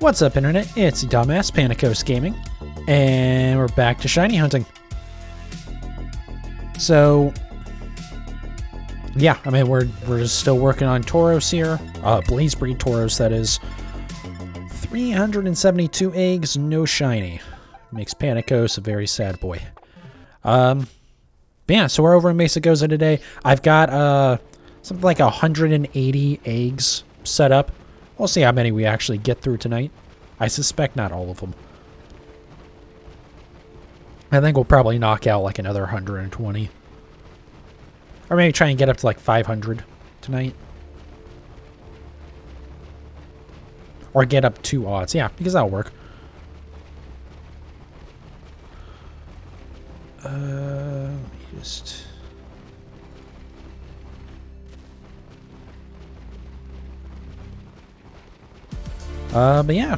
What's up, Internet? It's Dumbass Panicos Gaming, and we're back to shiny hunting. So, yeah, I mean, we're still working on Tauros here. Breed Tauros, that is. 372 eggs, no shiny. Makes Panicos a very sad boy. Yeah, so we're over in Mesa Goza today. I've got something like 180 eggs set up. We'll see how many we actually get through tonight. I suspect not all of them. I think we'll probably knock out like another 120. Or maybe try and get up to like 500 tonight. Or get up 2 odds. Yeah, because that'll work. Let me just... but yeah.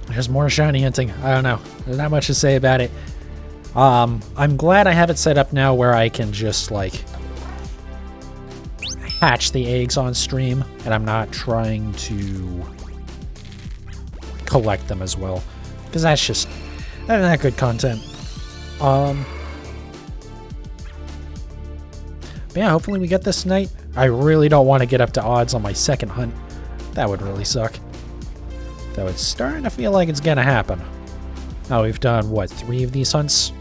There's more shiny hunting. I don't know. There's not much to say about it. I'm glad I have it set up now where I can just, like, hatch the eggs on stream, and I'm not trying to collect them as well. Because that's not good content. But yeah, hopefully we get this tonight. I really don't want to get up to odds on my second hunt. That would really suck. Though it's starting to feel like it's gonna happen. Now we've done, what, 3 of these hunts?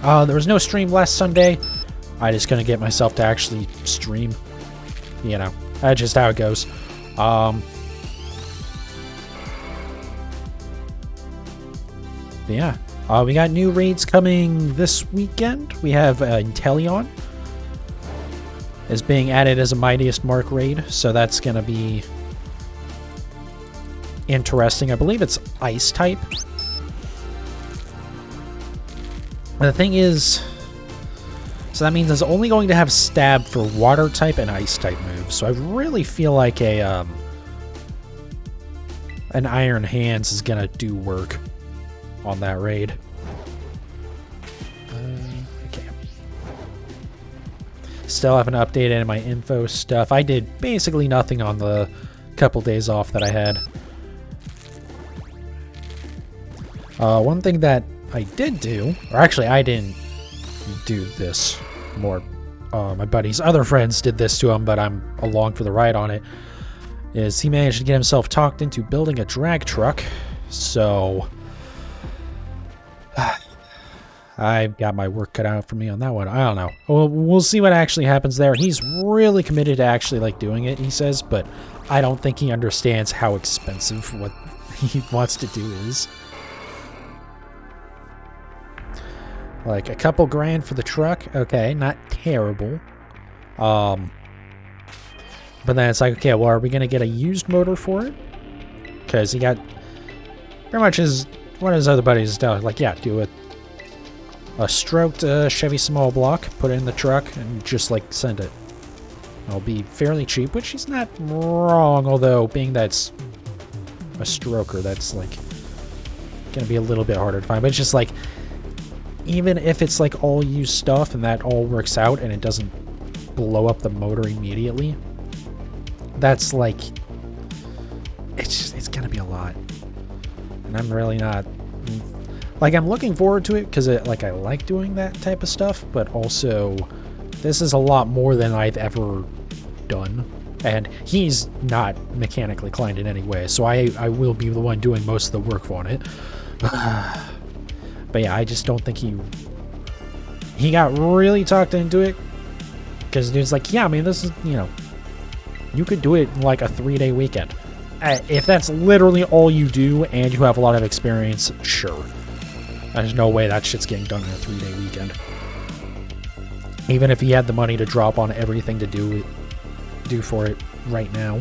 There was no stream last Sunday. I'm just gonna get myself to actually stream. You know, that's just how it goes. But yeah, we got new raids coming this weekend. We have Inteleon is being added as a Mightiest Mark raid, so that's gonna be interesting. I believe it's ice type. The thing is, so that means it's only going to have stab for water type and ice type moves. So I really feel like an Iron Hands is gonna do work on that raid. Okay. Still haven't updated my info stuff. I did basically nothing on the couple days off that I had. One thing that I did do, or actually I didn't do this more, my buddy's other friends did this to him, but I'm along for the ride on it, is he managed to get himself talked into building a drag truck. So I've got my work cut out for me on that one. I don't know. We'll see what actually happens there. He's really committed to actually like doing it, he says, but I don't think he understands how expensive what he wants to do is. Like a couple grand for the truck, okay, not terrible. But then it's like, okay, well, are we gonna get a used motor for it? Because he got pretty much one of his other buddies is down. Like, yeah, do a stroked Chevy small block, put it in the truck, and just like send it. It'll be fairly cheap, which he's not wrong. Although being that's a stroker, that's like gonna be a little bit harder to find. But it's just like, even if it's like all used stuff and that all works out and it doesn't blow up the motor immediately, that's like, it's gonna be a lot. And I'm really not, like, I'm looking forward to it because I like doing that type of stuff, but also this is a lot more than I've ever done. And he's not mechanically inclined in any way, so I will be the one doing most of the work on it. But yeah, I just don't think he got really talked into it. Because dude's like, yeah, I mean, this is, you know, you could do it in like a 3-day weekend. If that's literally all you do and you have a lot of experience, sure. There's no way that shit's getting done in a 3-day weekend. Even if he had the money to drop on everything to do for it right now.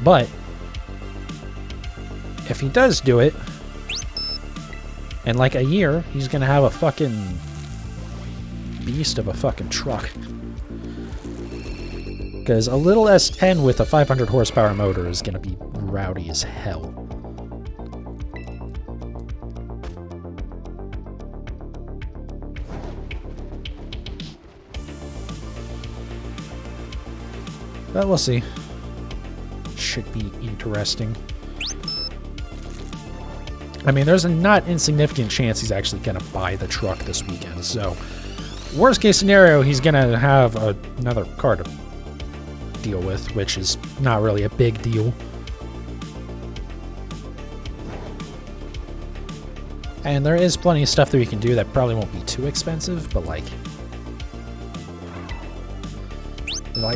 But if he does do it, in like a year, he's gonna have a fucking beast of a fucking truck. Because a little S10 with a 500 horsepower motor is gonna be rowdy as hell. But we'll see. Should be interesting. I mean, there's a not insignificant chance he's actually going to buy the truck this weekend. So, worst case scenario, he's going to have another car to deal with, which is not really a big deal. And there is plenty of stuff that we can do that probably won't be too expensive, but like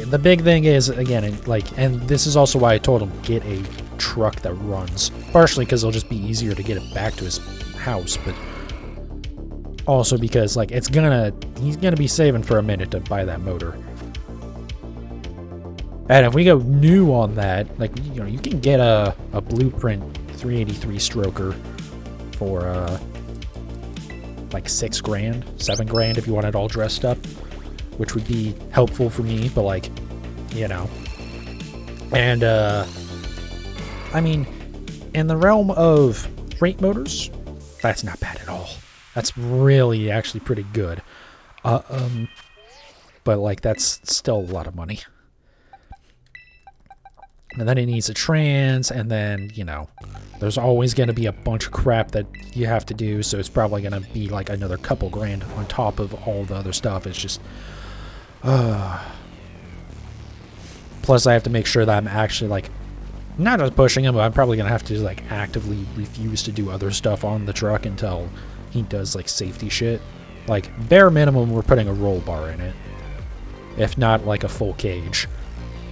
the big thing is, again, and this is also why I told him get a truck that runs. Partially because it'll just be easier to get it back to his house, but also because like he's gonna be saving for a minute to buy that motor. And if we go new on that, like, you know, you can get a Blueprint 383 stroker for like $6 grand, $7 grand if you want it all dressed up, which would be helpful for me, but like, you know. And I mean, in the realm of freight motors, that's not bad at all. That's really actually pretty good. But like, that's still a lot of money. And then it needs a trans, and then, you know, there's always going to be a bunch of crap that you have to do, so it's probably going to be like another couple grand on top of all the other stuff. It's just... Plus, I have to make sure that I'm actually, like, not just pushing him, but I'm probably going to have to, like, actively refuse to do other stuff on the truck until he does, like, safety shit. Like, bare minimum, we're putting a roll bar in it. If not, like, a full cage.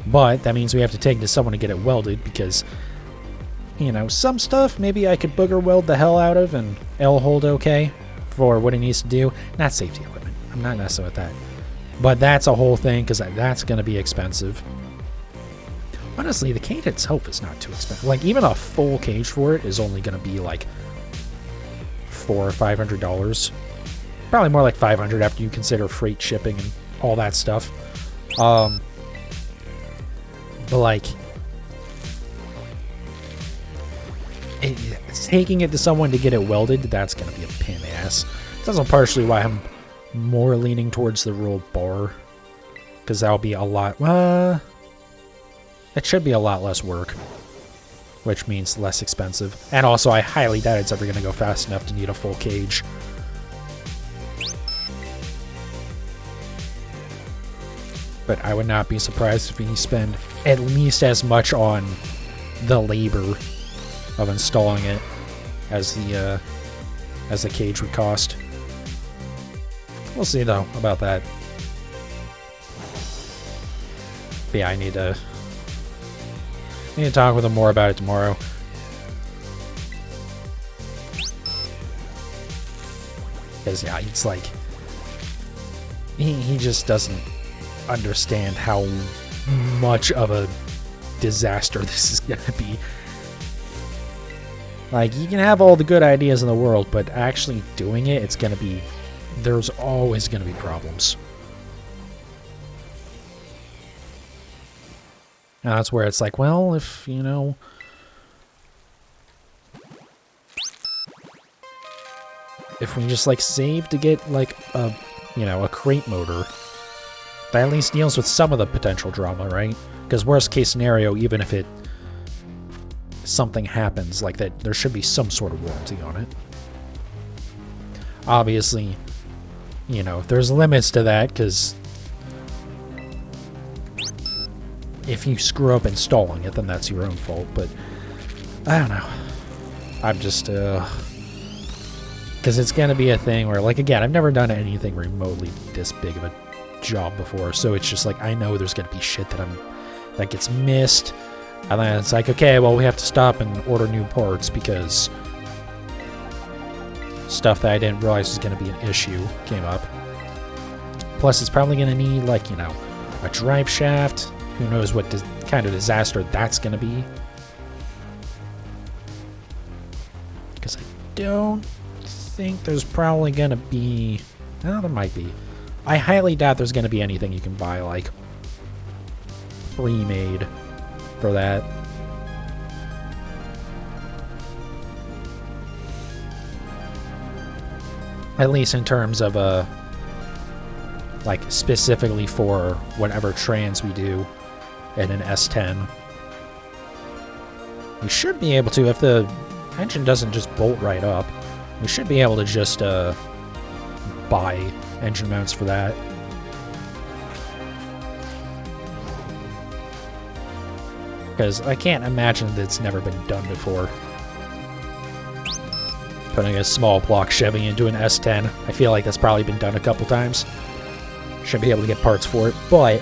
But that means we have to take it to someone to get it welded because, you know, some stuff maybe I could booger weld the hell out of and it'll hold okay for what it needs to do. Not safety equipment. I'm not messing with that. But that's a whole thing because that's going to be expensive. Honestly, the cage itself is not too expensive. Like, even a full cage for it is only going to be like $400 or $500. Probably more like $500 after you consider freight shipping and all that stuff. But like, taking it to someone to get it welded, that's going to be a pain in the ass. That's also partially why I'm more leaning towards the roll bar. Because that'll be a lot... it should be a lot less work. Which means less expensive. And also, I highly doubt it's ever going to go fast enough to need a full cage. But I would not be surprised if we spend at least as much on the labor of installing it as the cage would cost. We'll see though about that. But yeah, I need to talk with him more about it tomorrow. Because yeah, it's like he just doesn't understand how much of a disaster this is gonna be. Like, you can have all the good ideas in the world, but actually doing it, it's gonna be... There's always gonna be problems. And that's where it's like, well, if, you know... If we just, like, save to get, like, a, you know, a crate motor... That at least deals with some of the potential drama, right? Because worst case scenario, even if something happens like that, there should be some sort of warranty on it. Obviously, you know, there's limits to that, because if you screw up installing it, then that's your own fault, but I don't know. I'm just, because it's going to be a thing where, like, again, I've never done anything remotely this big of a job before, so it's just like, I know there's gonna be shit that gets missed, and then it's like, okay, well, we have to stop and order new parts because stuff that I didn't realize was gonna be an issue came up. Plus, it's probably gonna need, like, you know, a drive shaft. Who knows what kind of disaster that's gonna be? Because I don't think there's probably gonna be... Well, there might be. I highly doubt there's going to be anything you can buy, like, pre-made for that. At least in terms of, like, specifically for whatever trans we do. in an S10. We should be able to, if the engine doesn't just bolt right up, we should be able to just buy engine mounts for that. Because I can't imagine that it's never been done before. Putting a small block Chevy into an S10. I feel like that's probably been done a couple times. Should be able to get parts for it, but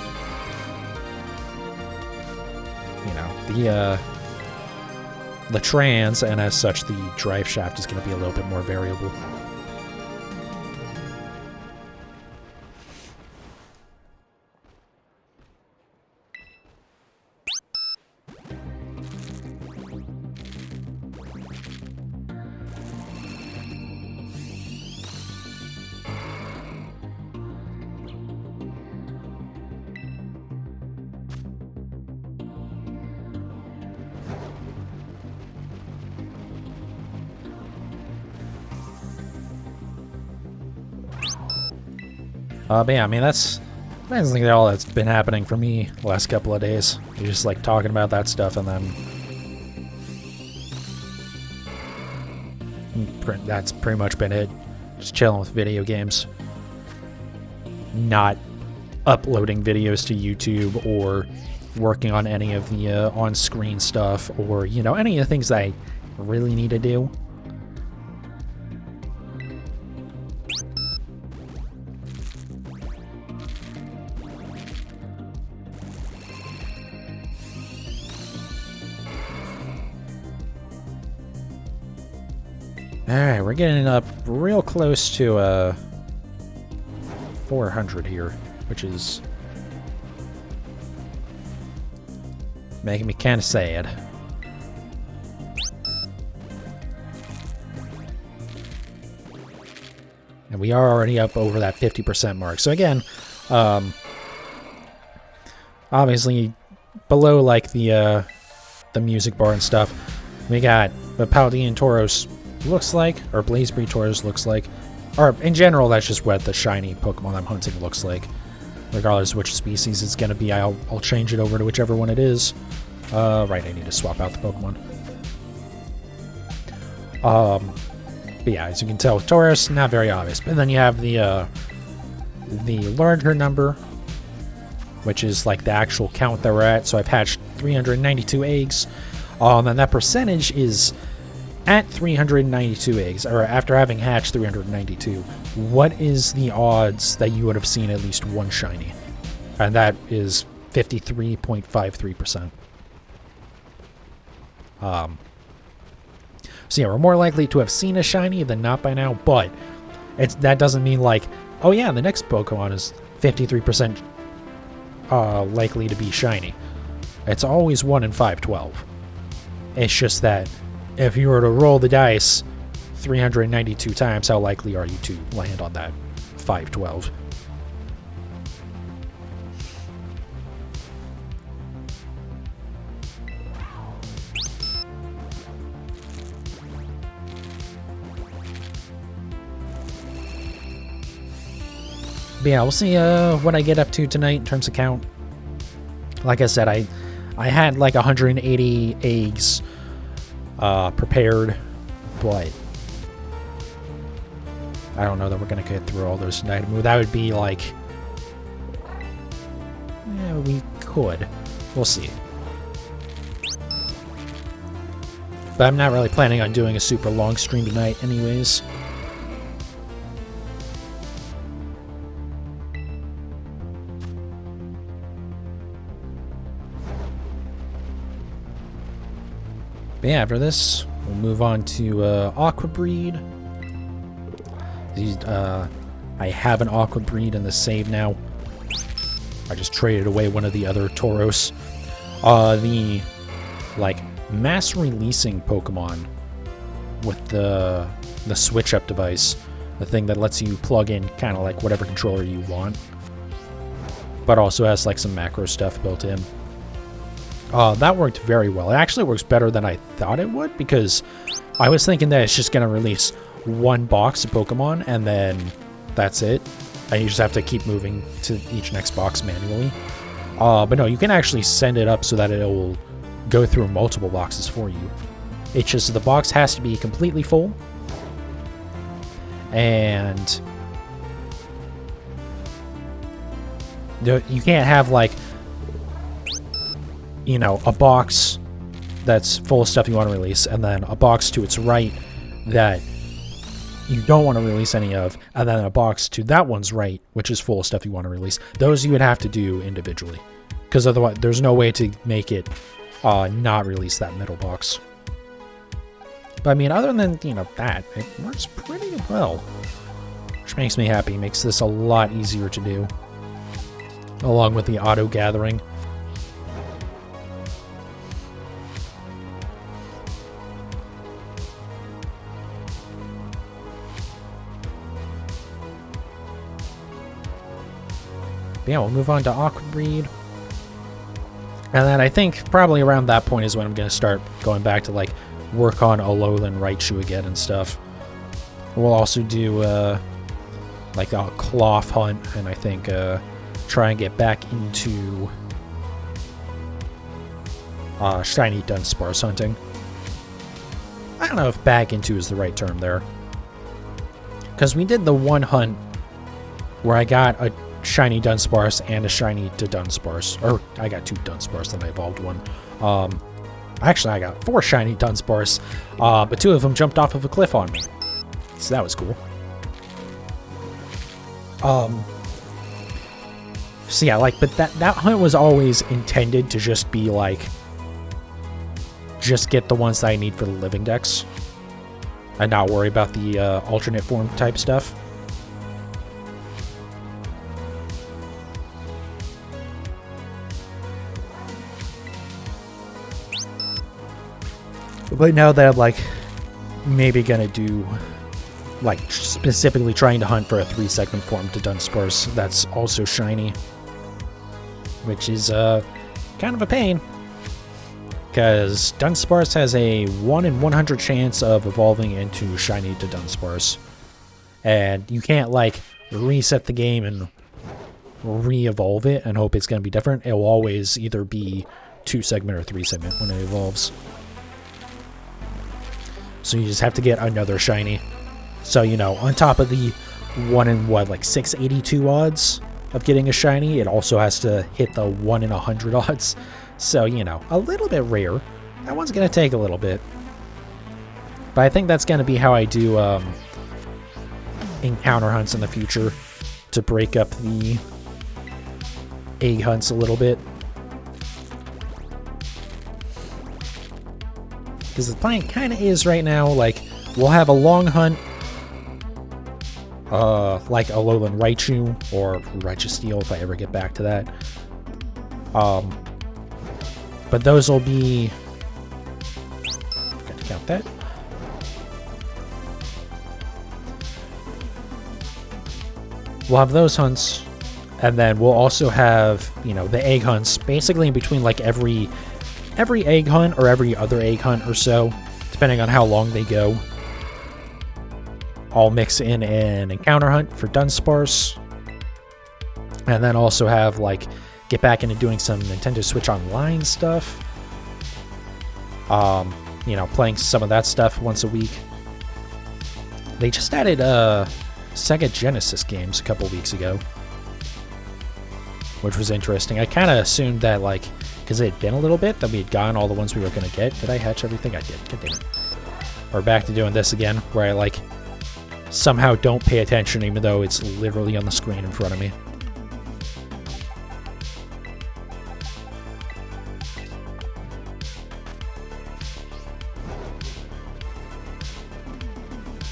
you know, the trans, and as such the drive shaft, is going to be a little bit more variable. But yeah, I mean, that's basically all that's been happening for me the last couple of days. You're just like talking about that stuff, and then that's pretty much been it. Just chilling with video games. Not uploading videos to YouTube or working on any of the on-screen stuff, or, you know, any of the things I really need to do. Alright, we're getting up real close to 400 here, which is making me kind of sad. And we are already up over that 50% mark. So again, obviously below like the music bar and stuff, we got the Breed Tauros looks like, or Breed Tauros looks like, or in general, that's just what the shiny Pokemon I'm hunting looks like. Regardless of which species it's gonna be, I'll change it over to whichever one it is. Right, I need to swap out the Pokemon. But yeah, as you can tell with Tauros, not very obvious. But then you have the larger number, which is like the actual count that we're at. So I've hatched 392 eggs. And that percentage is at 392 eggs, or after having hatched 392, what is the odds that you would have seen at least one shiny? And that is 53.53%. So yeah, we're more likely to have seen a shiny than not by now, but that doesn't mean like, oh yeah, the next Pokemon is 53% likely to be shiny. It's always 1 in 512. It's just that if you were to roll the dice 392 times, how likely are you to land on that 512? But yeah, we'll see what I get up to tonight in terms of count. Like I said, I had like 180 eggs prepared, but I don't know that we're gonna get through all those tonight. I mean, that would be like, yeah, we could. We'll see. But I'm not really planning on doing a super long stream tonight anyways. But yeah, after this, we'll move on to Aqua Breed. I have an Aqua Breed in the save now. I just traded away one of the other Tauros. The like mass releasing Pokemon with the switch up device, the thing that lets you plug in kind of like whatever controller you want, but also has like some macro stuff built in. That worked very well. It actually works better than I thought it would, because I was thinking that it's just going to release one box of Pokemon and then that's it. And you just have to keep moving to each next box manually. But no, you can actually send it up so that it will go through multiple boxes for you. It's just the box has to be completely full. And you can't have, like, you know, a box that's full of stuff you want to release, and then a box to its right that you don't want to release any of, and then a box to that one's right, which is full of stuff you want to release. Those you would have to do individually, because otherwise there's no way to make it not release that middle box. But I mean, other than, you know, that, it works pretty well, which makes me happy. Makes this a lot easier to do, along with the auto gathering. But yeah, we'll move on to Aqua Breed. And then I think probably around that point is when I'm going to start going back to, like, work on Alolan Raichu again and stuff. We'll also do, like, a cloth hunt, and I think try and get back into shiny Dunsparce hunting. I don't know if back into is the right term there. Because we did the one hunt where I got a shiny Dunsparce and a shiny to Dunsparce. Or I got 2 Dunsparce and I evolved one. Actually, I got 4 shiny Dunsparce, but 2 of them jumped off of a cliff on me. So that was cool. So yeah, like, but that hunt was always intended to just be like, just get the ones that I need for the living decks, and not worry about the alternate form type stuff. But now that I'm, like, maybe gonna do, like, specifically trying to hunt for a 3-segment form to Dunsparce that's also shiny, which is kind of a pain, because Dunsparce has a 1 in 100 chance of evolving into shiny to Dunsparce, and you can't, like, reset the game and re-evolve it and hope it's gonna be different. It will always either be 2-segment or 3-segment when it evolves. So you just have to get another shiny. So, you know, on top of the 1 in, what, like 682 odds of getting a shiny, it also has to hit the 1 in 100 odds. So, you know, a little bit rare. That one's going to take a little bit. But I think that's going to be how I do encounter hunts in the future, to break up the egg hunts a little bit. Because the plan kind of is right now, like, we'll have a long hunt, like Alolan Raichu, or Registeel if I ever get back to that. But those will be... Forgot to count that. We'll have those hunts, and then we'll also have, you know, the egg hunts, basically in between, like, every egg hunt or every other egg hunt or so, depending on how long they go. I'll mix in an encounter hunt for Dunsparce, and then also have, like, get back into doing some Nintendo Switch Online stuff. You know, playing some of that stuff once a week. They just added Sega Genesis games a couple weeks ago, which was interesting. I kind of assumed that, like, because it had been a little bit that we had gotten all the ones we were going to get. Did I hatch everything? I did. God damn it. We're back to doing this again, where I, like, somehow don't pay attention even though it's literally on the screen in front of me.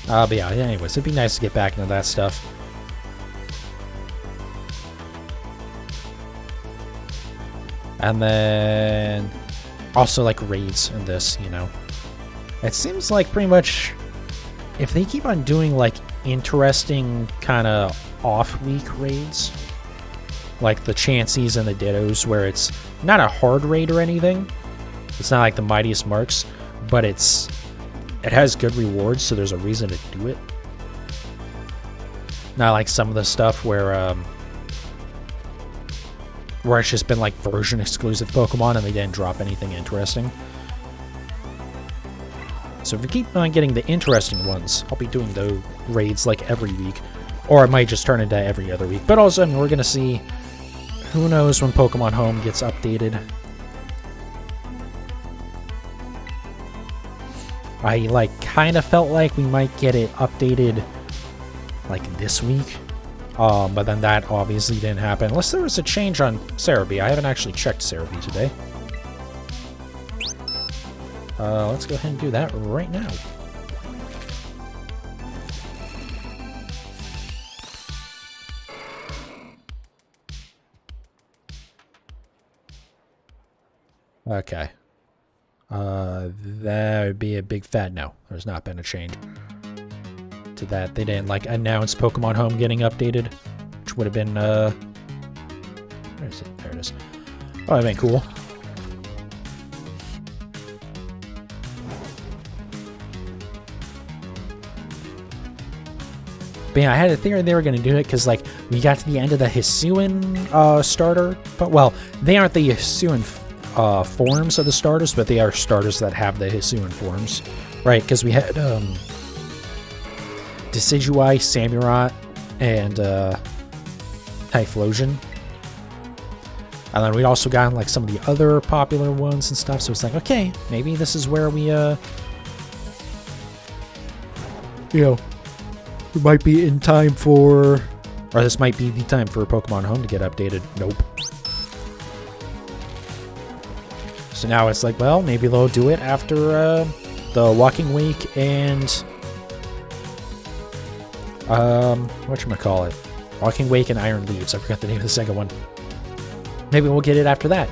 But yeah, anyways, it'd be nice to get back into that stuff. And then also, like, raids in this, you know. It seems like pretty much if they keep on doing, like, interesting kind of off-week raids, like the Chanseys and the Dittos, where it's not a hard raid or anything. It's not like the Mightiest Marks, but it has good rewards, so there's a reason to do it. Not like some of the stuff where where it's just been like version exclusive Pokemon and they didn't drop anything interesting. So if we keep on getting the interesting ones, I'll be doing the raids like every week. Or it might just turn into every other week. But also, I mean, we're going to see, who knows when Pokemon Home gets updated. I, like, kind of felt like we might get it updated, like, this week. But then that obviously didn't happen. Unless there was a change on Cerebi. I haven't actually checked Cerebi today. Let's go ahead and do that right now. Okay. That would be a big fat no. There's not been a change to that. They didn't, like, announce Pokemon Home getting updated, which would have been, where is it? There it is. Oh, that'd been cool. But yeah, I had a theory they were going to do it because, like, we got to the end of the Hisuian starter. But, well, they aren't the Hisuian forms of the starters, but they are starters that have the Hisuian forms. Right, because we had Decidueye, Samurott, and Typhlosion. And then we'd also gotten, like, some of the other popular ones and stuff. So it's like, okay, maybe this is where we, you know, we might be in time for... Or this might be the time for Pokemon Home to get updated. Nope. So now it's like, well, maybe they'll do it after the Walking Wake and... whatchamacallit? Walking Wake and Iron Leaves. I forgot the name of the second one. Maybe we'll get it after that.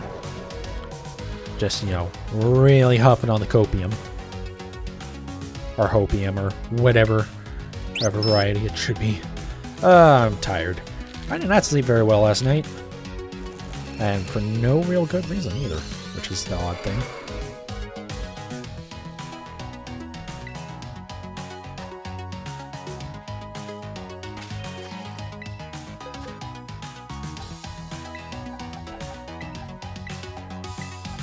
Just, you know, really huffing on the copium. Or hopium, or whatever variety it should be. I'm tired. I did not sleep very well last night. And for no real good reason either, which is the odd thing.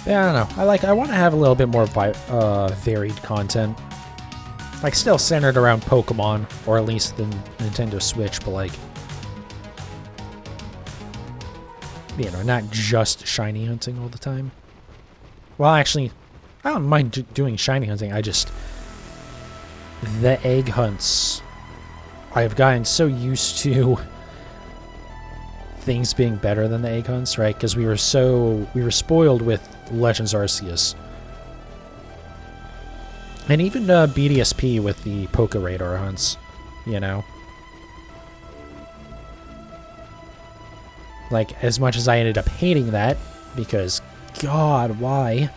Yeah, I don't know. I want to have a little bit more varied content. Like, still centered around Pokemon, or at least the Nintendo Switch, but, like, you know, not just shiny hunting all the time. Well, actually, I don't mind doing shiny hunting. I just... The egg hunts. I have gotten so used to things being better than the egg hunts, right? Because we were spoiled with Legends Arceus. And even BDSP with the Poké Radar hunts, you know? Like, as much as I ended up hating that, because, God, why?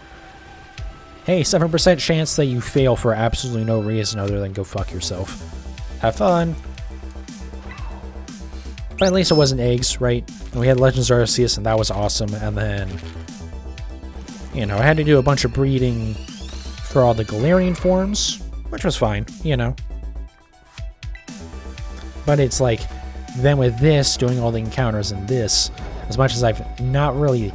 Hey, 7% chance that you fail for absolutely no reason other than go fuck yourself. Have fun. But at least it wasn't eggs, right? And we had Legends Arceus, and that was awesome. And then, you know, I had to do a bunch of breeding for all the Galarian forms, which was fine, you know. But it's like, then with this, doing all the encounters in this, as much as I've not really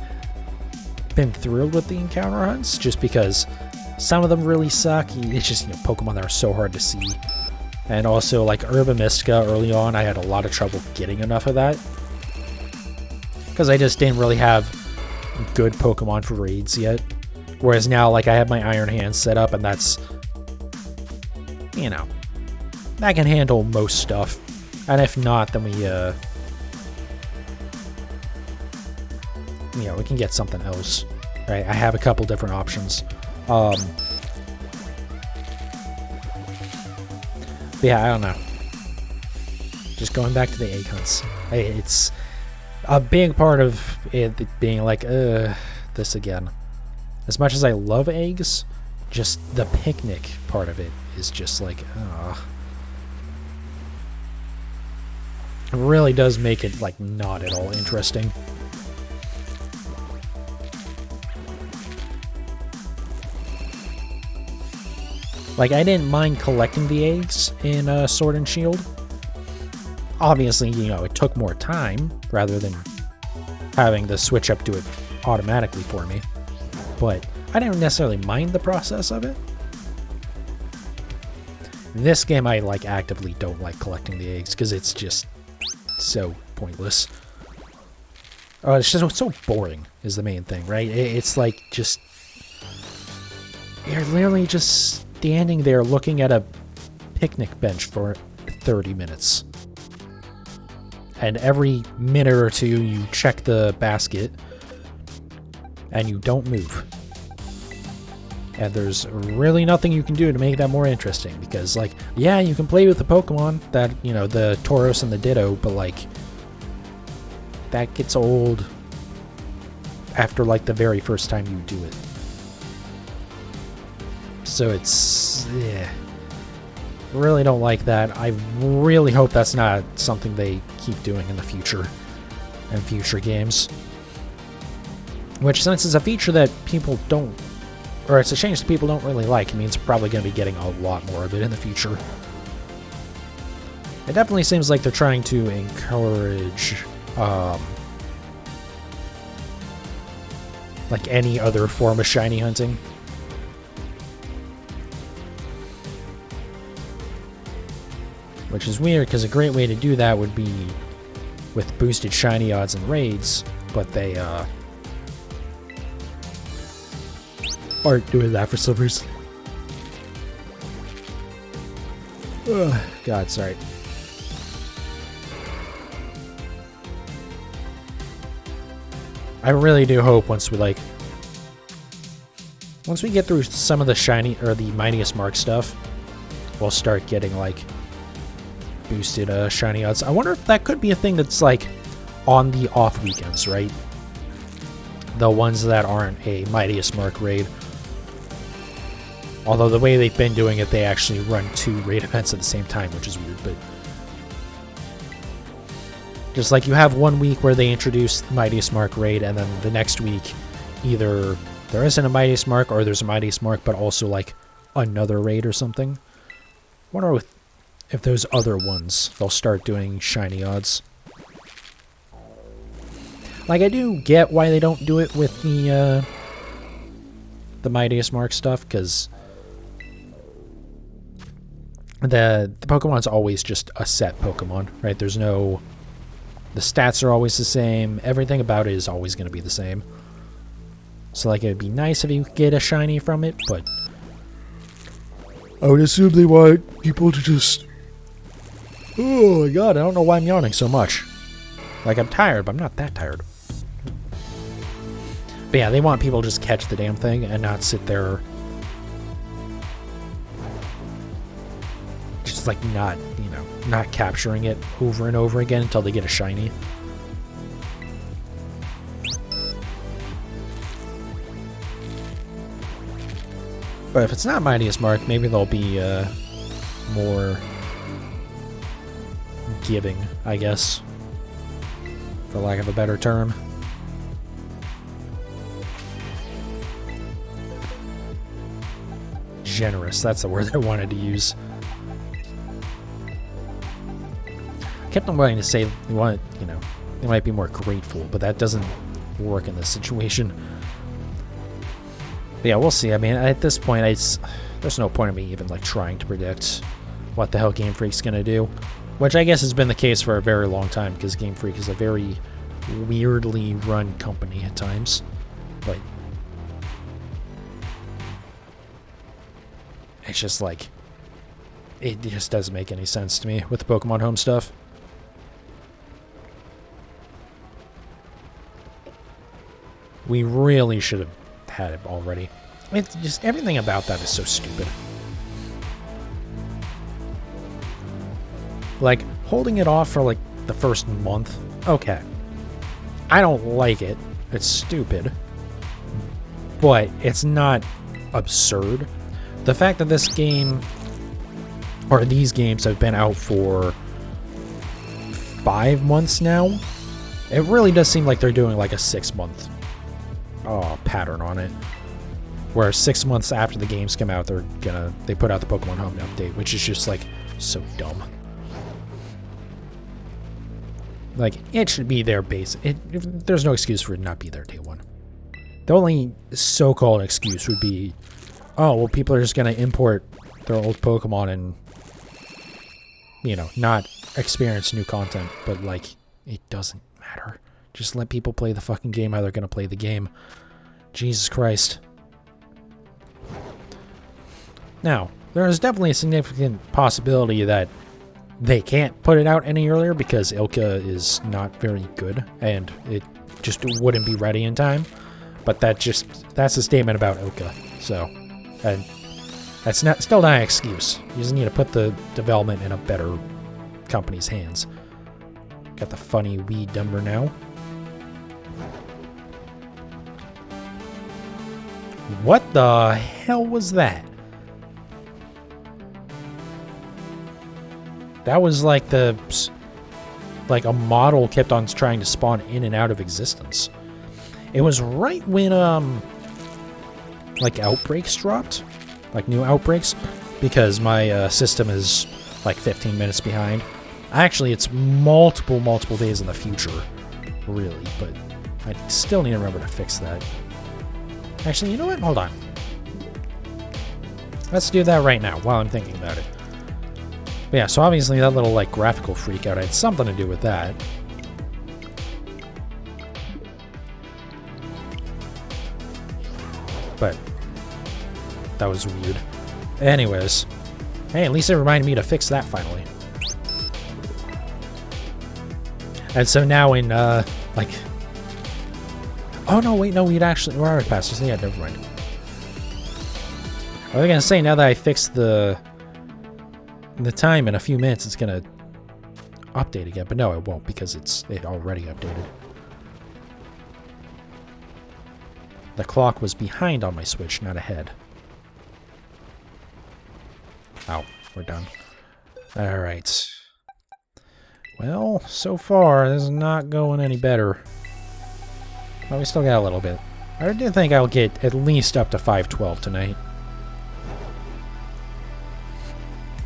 been thrilled with the encounter hunts, just because some of them really suck. It's just, you know, Pokemon that are so hard to see. And also, like, Herba Mystica early on, I had a lot of trouble getting enough of that. Because I just didn't really have good Pokemon for raids yet. Whereas now, like, I have my Iron Hand set up, and that's, you know, that can handle most stuff. And if not, then we, you know, we can get something else, right? I have a couple different options. But yeah, I don't know. Just going back to the egg hunts. It's a big part of it being like, this again. As much as I love eggs, just the picnic part of it is just like, it really does make it, like, not at all interesting. Like, I didn't mind collecting the eggs in Sword and Shield. Obviously, you know, it took more time rather than having the switch up do it automatically for me. But I didn't necessarily mind the process of it. In this game, I like actively don't like collecting the eggs because it's just so pointless. It's just so boring is the main thing, right? It's like just... You're literally just standing there looking at a picnic bench for 30 minutes. And every minute or two, you check the basket, and you don't move. And there's really nothing you can do to make that more interesting, because, like, yeah, you can play with the Pokemon, that, you know, the Tauros and the Ditto, but, like, that gets old after, like, the very first time you do it. So it's... yeah. Really don't like that. I really hope that's not something they keep doing in the future, in future games. Which, since it's a feature that people don't... or it's a change that people don't really like, it means we're probably going to be getting a lot more of it in the future. It definitely seems like they're trying to encourage... like any other form of shiny hunting. Which is weird, because a great way to do that would be with boosted shiny odds and raids, but they aren't doing that for some reason. Ugh, God, sorry. I really do hope once we get through some of the shiny or the Mightiest Mark stuff, we'll start getting like boosted shiny odds. I wonder if that could be a thing that's like on the off weekends, right? The ones that aren't a Mightiest Mark raid. Although the way they've been doing it, they actually run 2 raid events at the same time, which is weird, but just like you have 1 week where they introduce the Mightiest Mark raid, and then the next week either there isn't a Mightiest Mark or there's a Mightiest Mark, but also like another raid or something. I wonder if those other ones, they'll start doing shiny odds. Like, I do get why they don't do it with the Mightiest Mark stuff, because the Pokemon's always just a set Pokemon, right? There's no... the stats are always the same. Everything about it is always going to be the same. So, like, it would be nice if you could get a shiny from it, but I would assume they want people to just... oh my god, I don't know why I'm yawning so much. Like, I'm tired, but I'm not that tired. But yeah, they want people to just catch the damn thing and not sit there just like not, you know, not capturing it over and over again until they get a shiny. But if it's not Mightiest Mark, maybe they'll be more giving, I guess, for lack of a better term. Generous, that's the word I wanted to use. I kept on wanting to say you want, you know, they might be more grateful, but that doesn't work in this situation. But yeah, we'll see. I mean, at this point, there's no point in me even like trying to predict what the hell Game Freak's gonna do, which I guess has been the case for a very long time, because Game Freak is a very weirdly run company at times. But it's just like, it just doesn't make any sense to me with the Pokemon Home stuff. We really should have had it already. It's just, everything about that is so stupid. Like, holding it off for like the first month, okay. I don't like it. It's stupid. But it's not absurd. The fact that this game, or these games, have been out for 5 months now, it really does seem like they're doing like a 6-month pattern on it. Where 6 months after the games come out, they put out the Pokemon Home update, which is just like so dumb. Like, it should be their base. There's no excuse for it not be their day one. The only so-called excuse would be, oh, well, people are just going to import their old Pokemon and, you know, not experience new content. But, like, it doesn't matter. Just let people play the fucking game how they're going to play the game. Jesus Christ. Now, there is definitely a significant possibility that they can't put it out any earlier because Ilka is not very good and it just wouldn't be ready in time. But that's a statement about Ilka. So, and that's still not an excuse. You just need to put the development in a better company's hands. Got the funny weed number now. What the hell was that? That was like a model kept on trying to spawn in and out of existence. It was right when like outbreaks dropped, like new outbreaks, because my system is like 15 minutes behind. Actually, it's multiple days in the future, really, but I still need to remember to fix that. Actually, you know what? Hold on. Let's do that right now while I'm thinking about it. But yeah, so obviously that little like graphical freakout had something to do with that. But that was weird. Anyways, hey, at least it reminded me to fix that finally. And so now in like, oh no, wait, no, we're already past this. Yeah, never mind. I was gonna say, now that I fixed the time in a few minutes, it's gonna update again, but no, it won't because it already updated. The clock was behind on my Switch, not ahead. Oh, we're done. All right. Well, so far this is not going any better. But we still got a little bit. I do think I'll get at least up to 512 tonight.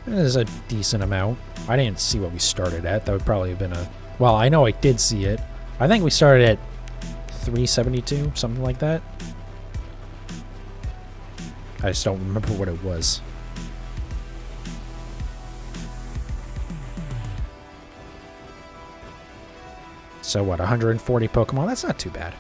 That is a decent amount. I didn't see what we started at. That would probably have been a... Well, I know I did see it. I think we started at 372, something like that. I just don't remember what it was. So what, 140 Pokemon? That's not too bad.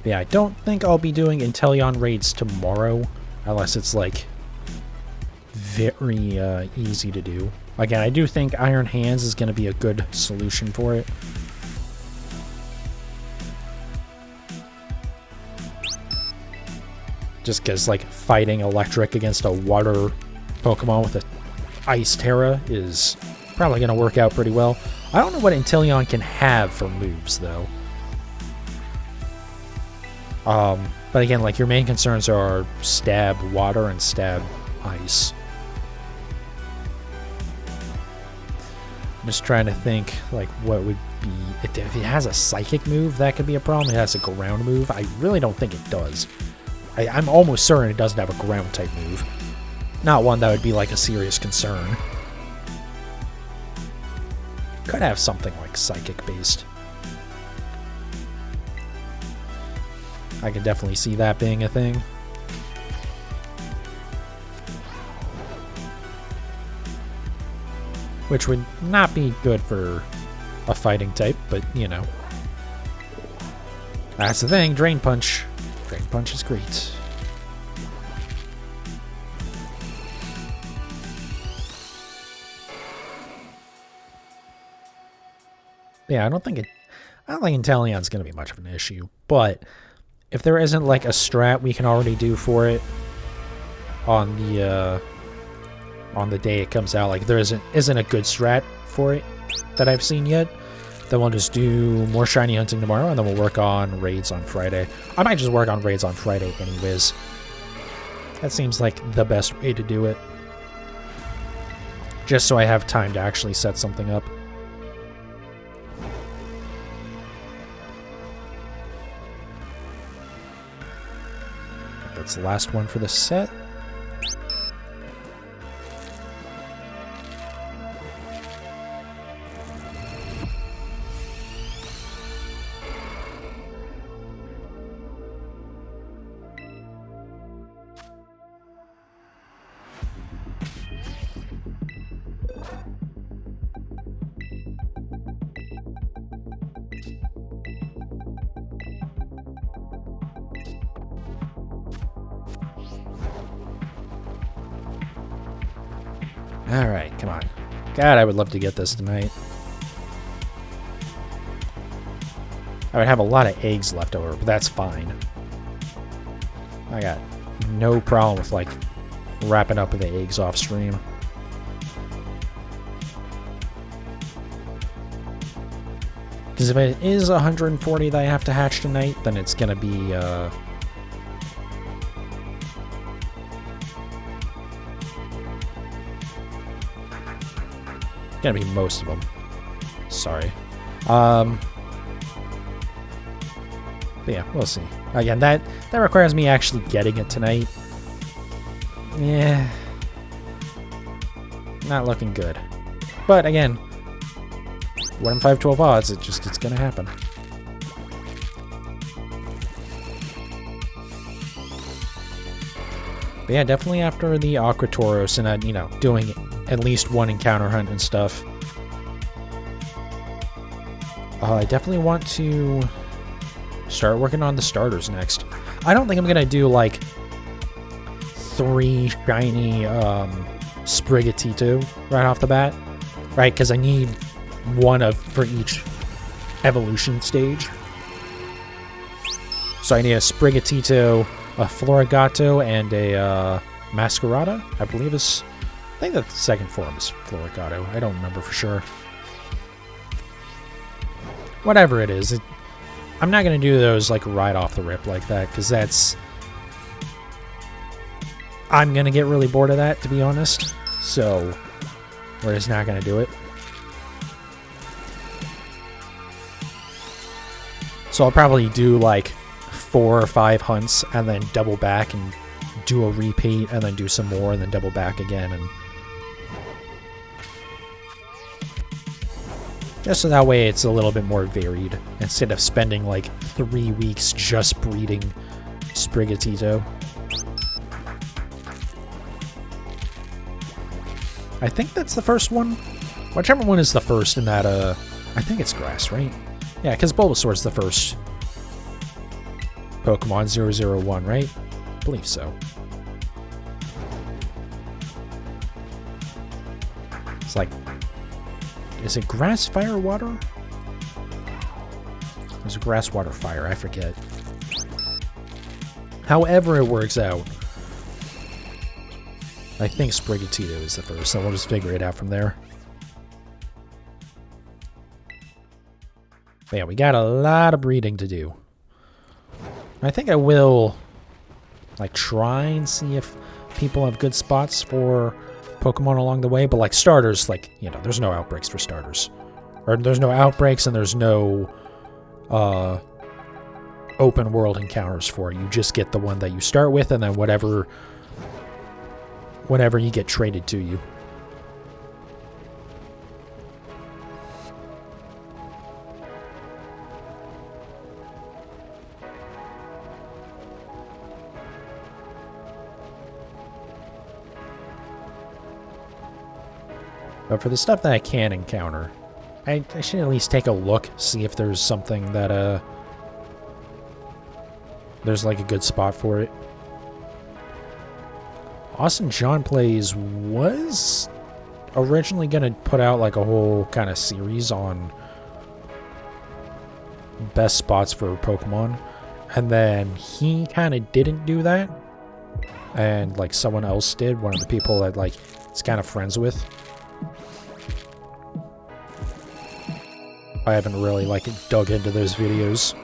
Yeah, I don't think I'll be doing Inteleon raids tomorrow, unless it's like very easy to do. Again, I do think Iron Hands is going to be a good solution for it. Just because, like, fighting electric against a water Pokemon with an Ice Terra is probably going to work out pretty well. I don't know what Inteleon can have for moves, though. But again, like, your main concerns are stab water and stab ice. I'm just trying to think, like, what would be... If it has a psychic move, that could be a problem. If it has a ground move, I really don't think it does. I'm almost certain it doesn't have a ground type move. Not one that would be, like, a serious concern. Could have something, like, psychic based. I can definitely see that being a thing. Which would not be good for a fighting type, but, you know. That's the thing, Drain Punch. Drain Punch is great. Yeah, I don't think Inteleon's going to be much of an issue, but if there isn't like a strat we can already do for it on the day it comes out, like there isn't a good strat for it that I've seen yet, then we'll just do more shiny hunting tomorrow, and then we'll work on raids on Friday. I might just work on raids on Friday anyways. That seems like the best way to do it. Just so I have time to actually set something up. That's the last one for the set. Alright, come on. God, I would love to get this tonight. I would have a lot of eggs left over, but that's fine. I got no problem with, like, wrapping up with the eggs off stream. Because if it is 140 that I have to hatch tonight, then it's gonna be, gonna be most of them. Sorry. But yeah, we'll see. Again, that requires me actually getting it tonight. Yeah. Not looking good. But again, 1 in 512 odds, it's gonna happen. But yeah, definitely after the Aqua Tauros and, you know, doing at least one encounter hunt and stuff. I definitely want to start working on the starters next. I don't think I'm gonna do like 3 shiny Sprigatito right off the bat, right? Because I need one for each evolution stage. So I need a Sprigatito, a Florigato, and a Masquerada, I believe is. I think the second form is Florigato. I don't remember for sure. Whatever it is, I'm not going to do those like right off the rip like that, because that's... I'm going to get really bored of that, to be honest. So, we're just not going to do it. So I'll probably do like 4 or 5 hunts, and then double back and do a repeat, and then do some more, and then double back again, and... just so that way it's a little bit more varied, instead of spending like 3 weeks just breeding Sprigatito. I think that's the first one. Whichever one is the first in that, I think it's grass, right? Yeah, because Bulbasaur's the first Pokemon 001, right? I believe so. It's like... is it grass, fire, water? There's a grass, water, fire. I forget. However it works out. I think Sprigatito is the first, so we'll just figure it out from there. But yeah, we got a lot of breeding to do. I think I will, like, try and see if people have good spots for Pokemon along the way, but like starters, like, you know, there's no outbreaks for starters, or there's no outbreaks and there's no open world encounters for it. You just get the one that you start with, and then whatever you get traded to you. But for the stuff that I can encounter, I should at least take a look, see if there's something that, there's like a good spot for it. Austin John Plays was originally going to put out like a whole kind of series on best spots for Pokemon, and then he kind of didn't do that, and like someone else did, one of the people that like he's kind of friends with. I haven't really like dug into those videos.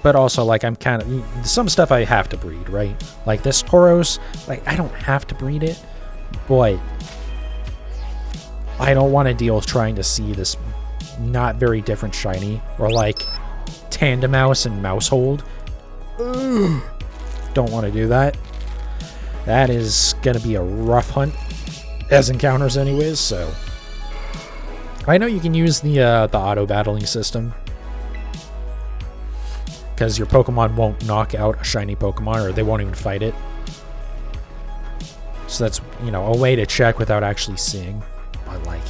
But also, like, I'm kind of... some stuff I have to breed, right? Like, this Tauros, like, I don't have to breed it, but I don't want to deal with trying to see this not very different shiny, or, like, Tandemaus and Mousehold Ugh. Don't want to do that. That is going to be a rough hunt as encounters anyways, so... I know you can use the auto-battling system, because your Pokemon won't knock out a shiny Pokemon, or they won't even fight it. So that's, you know, a way to check without actually seeing. But, like,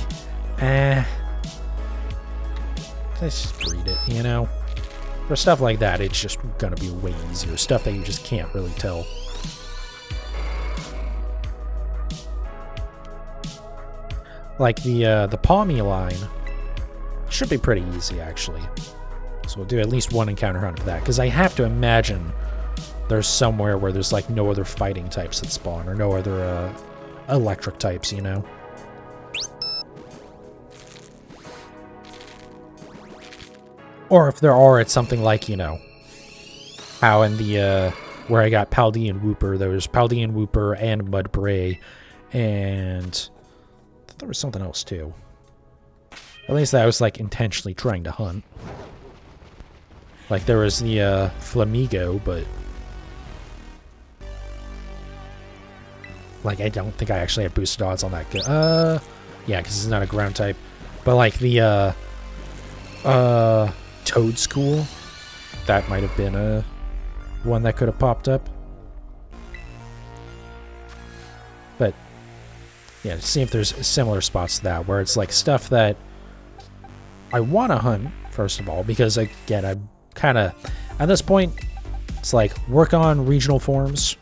let's just breed it, you know? For stuff like that, it's just gonna be way easier. Stuff that you just can't really tell. Like the Palmy line should be pretty easy, actually. So we'll do at least one encounter hunt for that, because I have to imagine there's somewhere where there's like no other fighting types that spawn, or no other electric types, you know? Or if there are, it's something like, you know, how in the, where I got Paldean Wooper, there was Paldean Wooper and Mudbray, and I thought there was something else too. At least that I was, like, intentionally trying to hunt. Like, there was the, Flamigo, but... like, I don't think I actually had boosted odds on that. Yeah, because it's not a ground type. But, like, the, Toad School, that might have been a one that could have popped up. But yeah, see if there's similar spots to that where it's like stuff that I want to hunt first of all, because again, I'm kind of at this point, it's like work on regional forms.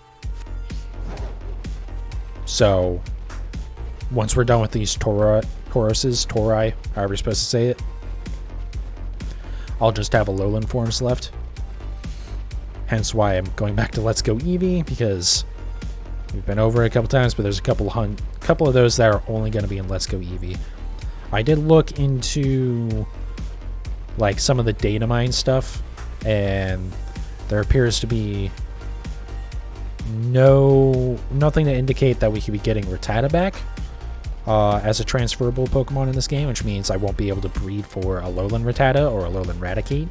So once we're done with these Tauri, however you're supposed to say it, I'll just have Alolan forms left. Hence why I'm going back to Let's Go Eevee, because we've been over it a couple times, but there's a couple of those that are only going to be in Let's Go Eevee. I did look into like some of the data mine stuff, and there appears to be nothing to indicate that we could be getting Rattata back as a transferable Pokemon in this game, which means I won't be able to breed for Alolan Rattata or Alolan Raticate.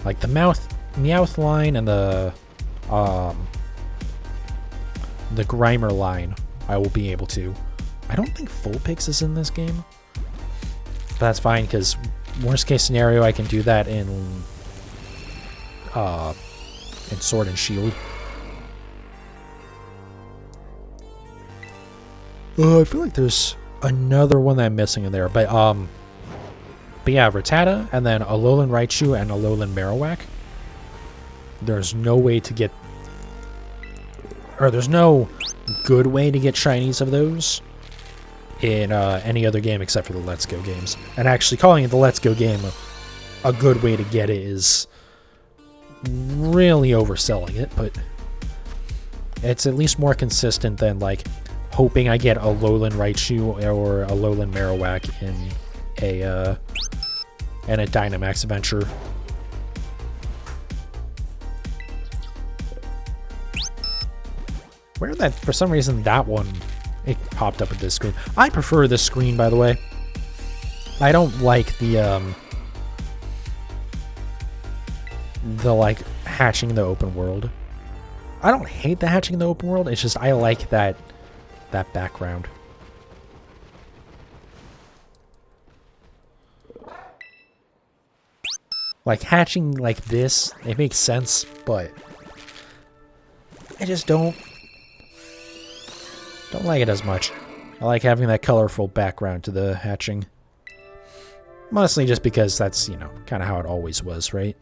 Like the Meowth line and the Grimer line, I will be able to. I don't think Vulpix is in this game, but that's fine, because worst case scenario, I can do that in Sword and Shield. I feel like there's another one that I'm missing in there, but yeah, Rattata, and then Alolan Raichu and Alolan Marowak. There's no way to get, or there's no good way to get shinies of those in any other game except for the Let's Go games. And actually calling it the Let's Go game a good way to get it is really overselling it, but it's at least more consistent than like hoping I get a Alolan Raichu or a Alolan Marowak in a Dynamax adventure. Where that, for some reason, that one, it popped up at this screen. I prefer this screen, by the way. I don't like the like hatching in the open world. I don't hate the hatching in the open world. It's just I like that background. Like hatching like this, it makes sense, but I just don't like it as much. I like having that colorful background to the hatching. Mostly just because that's, you know, kind of how it always was, right?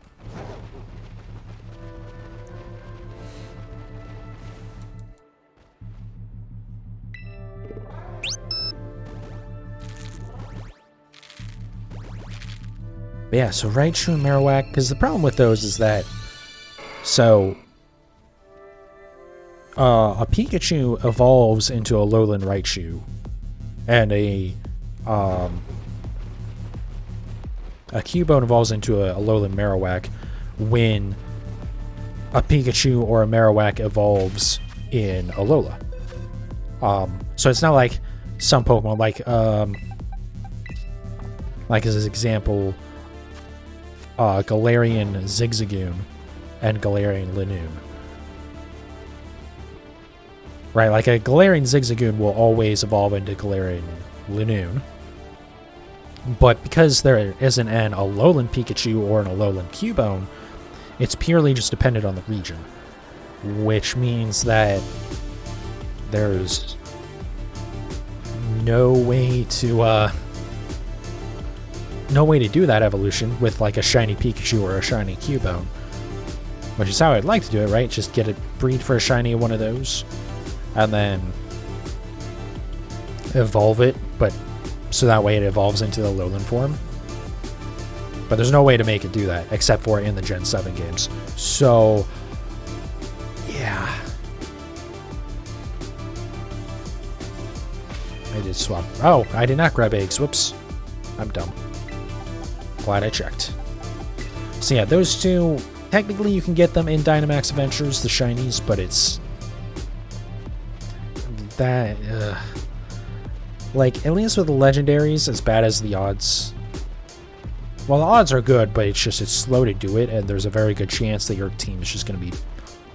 But yeah, so Raichu and Marowak, because the problem with those is that, so a Pikachu evolves into a Alolan Raichu, and a Cubone evolves into a Alolan Marowak when a Pikachu or a Marowak evolves in Alola. So it's not like some Pokemon, like as an example, Galarian Zigzagoon and Galarian Linoon. Right, like a Galarian Zigzagoon will always evolve into Galarian Linoon. But because there isn't an Alolan Pikachu or an Alolan Cubone, it's purely just dependent on the region. Which means that there's no way to do that evolution with like a shiny Pikachu or a shiny Cubone. Which is how I'd like to do it, right? Just get a breed for a shiny one of those, and then evolve it, but so that way it evolves into the Alolan form. But there's no way to make it do that, except for in the Gen 7 games. So, yeah. I did swap. Oh, I did not grab eggs. Whoops. I'm dumb. Glad I checked. So yeah, those two, technically you can get them in Dynamax Adventures, the shinies, but it's... that... like, at least with the legendaries, as bad as the odds... well, the odds are good, but it's slow to do it, and there's a very good chance that your team is just going to be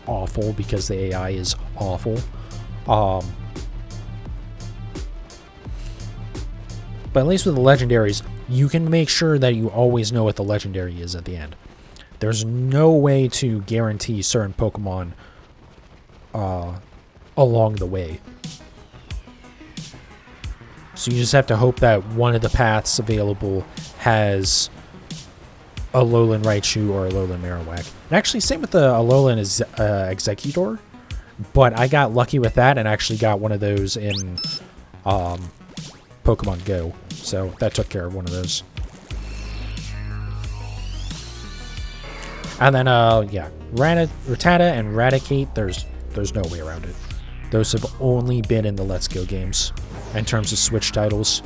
awful because the AI is awful. But at least with the legendaries, you can make sure that you always know what the legendary is at the end. There's no way to guarantee certain Pokemon along the way. So you just have to hope that one of the paths available has Alolan Raichu or Alolan Marowak. And actually, same with the Alolan Executor, but I got lucky with that and actually got one of those in Pokemon Go. So that took care of one of those. And then, yeah, Rattata and Raticate, there's no way around it. Those have only been in the Let's Go games in terms of Switch titles.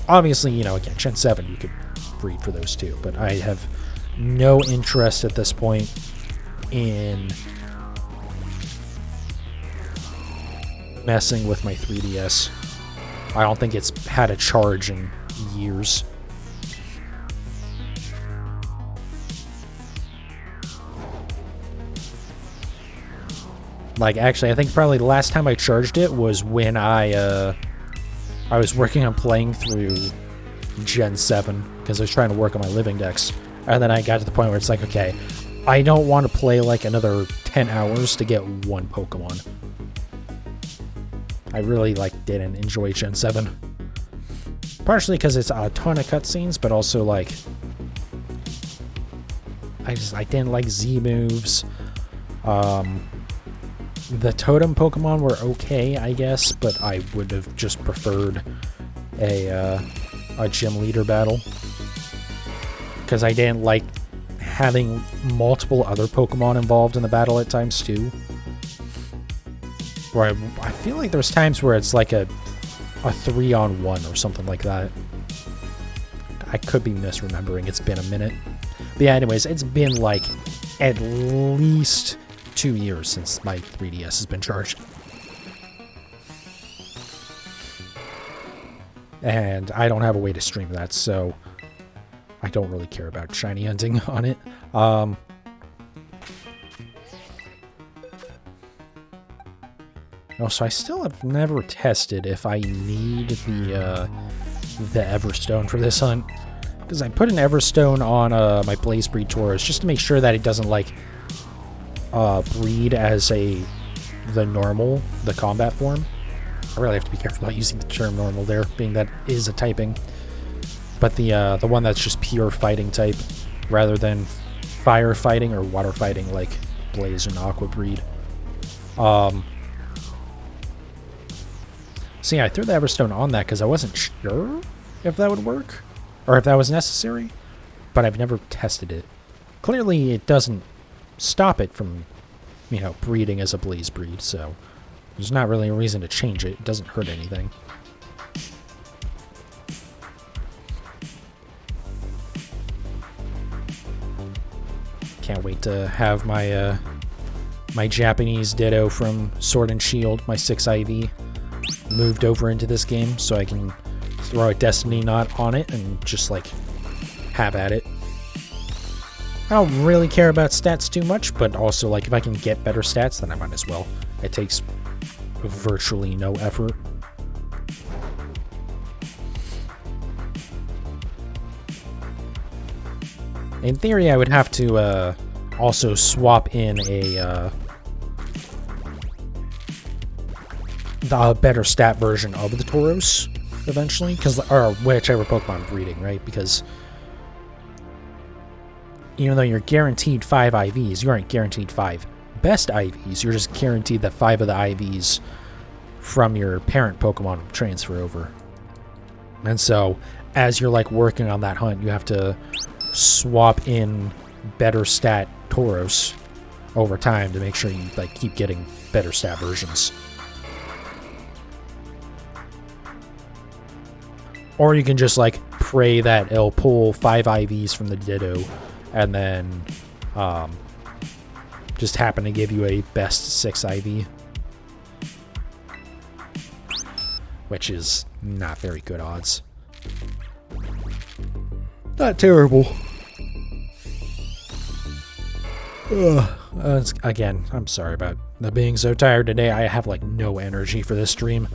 Obviously, you know, again, Gen 7, you could breed for those too, but I have no interest at this point in messing with my 3DS. I don't think it's had a charge in years. Like, actually, I think probably the last time I charged it was when I was working on playing through Gen 7, because I was trying to work on my living decks. And then I got to the point where it's like, okay, I don't want to play like another 10 hours to get one Pokemon. I really didn't enjoy Gen 7. Partially because it's a ton of cutscenes, but also like I didn't like Z moves. The totem Pokemon were okay, I guess, but I would have just preferred a gym leader battle, because I didn't like having multiple other Pokemon involved in the battle at times too. Where I feel like there's times where it's like a 3-on-1 or something like that. I could be misremembering. It's been a minute. But yeah, anyways, it's been like at least 2 years since my 3DS has been charged. And I don't have a way to stream that, so I don't really care about shiny hunting on it. So I still have never tested if I need the Everstone for this hunt, because I put an Everstone on my Breed Tauros just to make sure that it doesn't breed as the combat form. I really have to be careful about using the term normal there, being that is a typing. But the one that's just pure fighting type, rather than fire fighting or water fighting like Blaze and Aqua Breed. So yeah, I threw the Everstone on that because I wasn't sure if that would work, or if that was necessary, but I've never tested it. Clearly it doesn't stop it from, breeding as a Blaze breed, so there's not really a reason to change it. It doesn't hurt anything. Can't wait to have my my Japanese Ditto from Sword and Shield, my 6 IV, moved over into this game so I can throw a Destiny Knot on it and just have at it. I don't really care about stats too much, but also, like, if I can get better stats, then I might as well. It takes virtually no effort. In theory, I would have to also swap in a the better stat version of the Tauros eventually, or whichever Pokemon I'm breeding, right? Because even though you're guaranteed 5 IVs, you aren't guaranteed 5 best IVs. You're just guaranteed that 5 of the IVs from your parent Pokemon will transfer over. And so, as you're like working on that hunt, you have to swap in better stat Tauros over time to make sure you like keep getting better stat versions. Or you can just like pray that it'll pull 5 IVs from the Ditto and then just happen to give you a best 6 IV. Which is not very good odds. Not terrible. Again, I'm sorry about being so tired today. I have like no energy for this stream.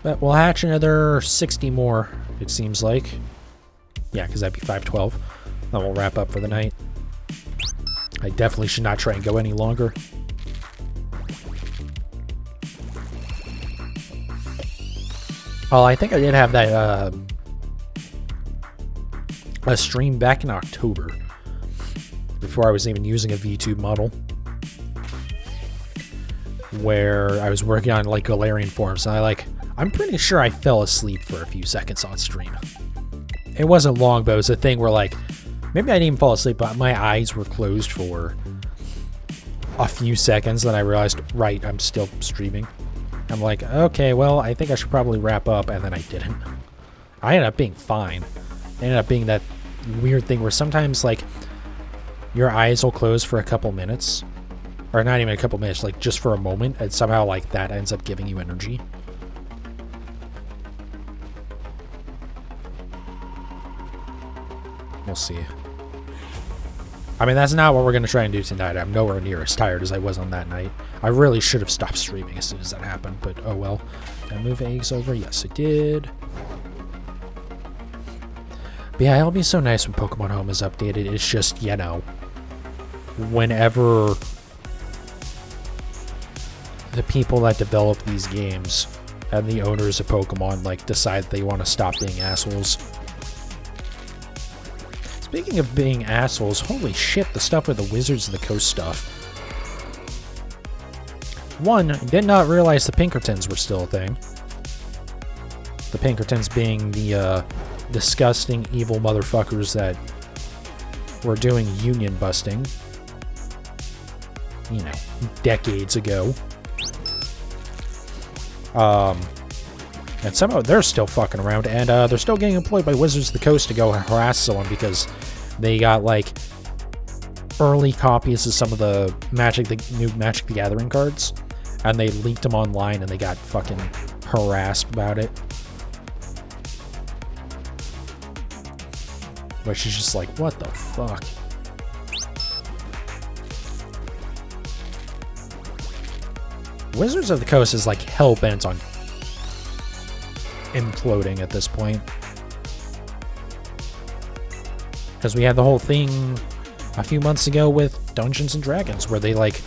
But we'll hatch another 60 more, it seems like. Yeah, because that'd be 512. Then we'll wrap up for the night. I definitely should not try and go any longer. Oh, I think I did have that a stream back in October, before I was even using a VTube model, where I was working on like Galarian forms, and I'm pretty sure I fell asleep for a few seconds on stream. It wasn't long, but it was a thing where like, maybe I didn't even fall asleep, but my eyes were closed for a few seconds, then I realized, right, I'm still streaming. I'm like, okay, well, I think I should probably wrap up, and then I didn't. I ended up being fine. It ended up being that weird thing where sometimes, like, your eyes will close for a couple minutes, or not even a couple minutes, like, just for a moment, and somehow, like, that ends up giving you energy. We'll see. I mean, that's not what we're going to try and do tonight. I'm nowhere near as tired as I was on that night. I really should have stopped streaming as soon as that happened, but oh well. Did I move eggs over? Yes, I did. But yeah, it'll be so nice when Pokemon Home is updated. It's just, you know, whenever the people that develop these games and the owners of Pokemon, like, decide they want to stop being assholes. Speaking of being assholes, holy shit, the stuff with the Wizards of the Coast stuff. One, did not realize the Pinkertons were still a thing. The Pinkertons being the disgusting, evil motherfuckers that were doing union busting, you know, decades ago. And somehow they're still fucking around, and they're still getting employed by Wizards of the Coast to go harass someone because they got, like, early copies of some of the new Magic the Gathering cards, and they leaked them online, and they got fucking harassed about it. Which is just like, what the fuck? Wizards of the Coast is, like, hell-bent on imploding at this point. Because we had the whole thing a few months ago with Dungeons and Dragons, where they, like,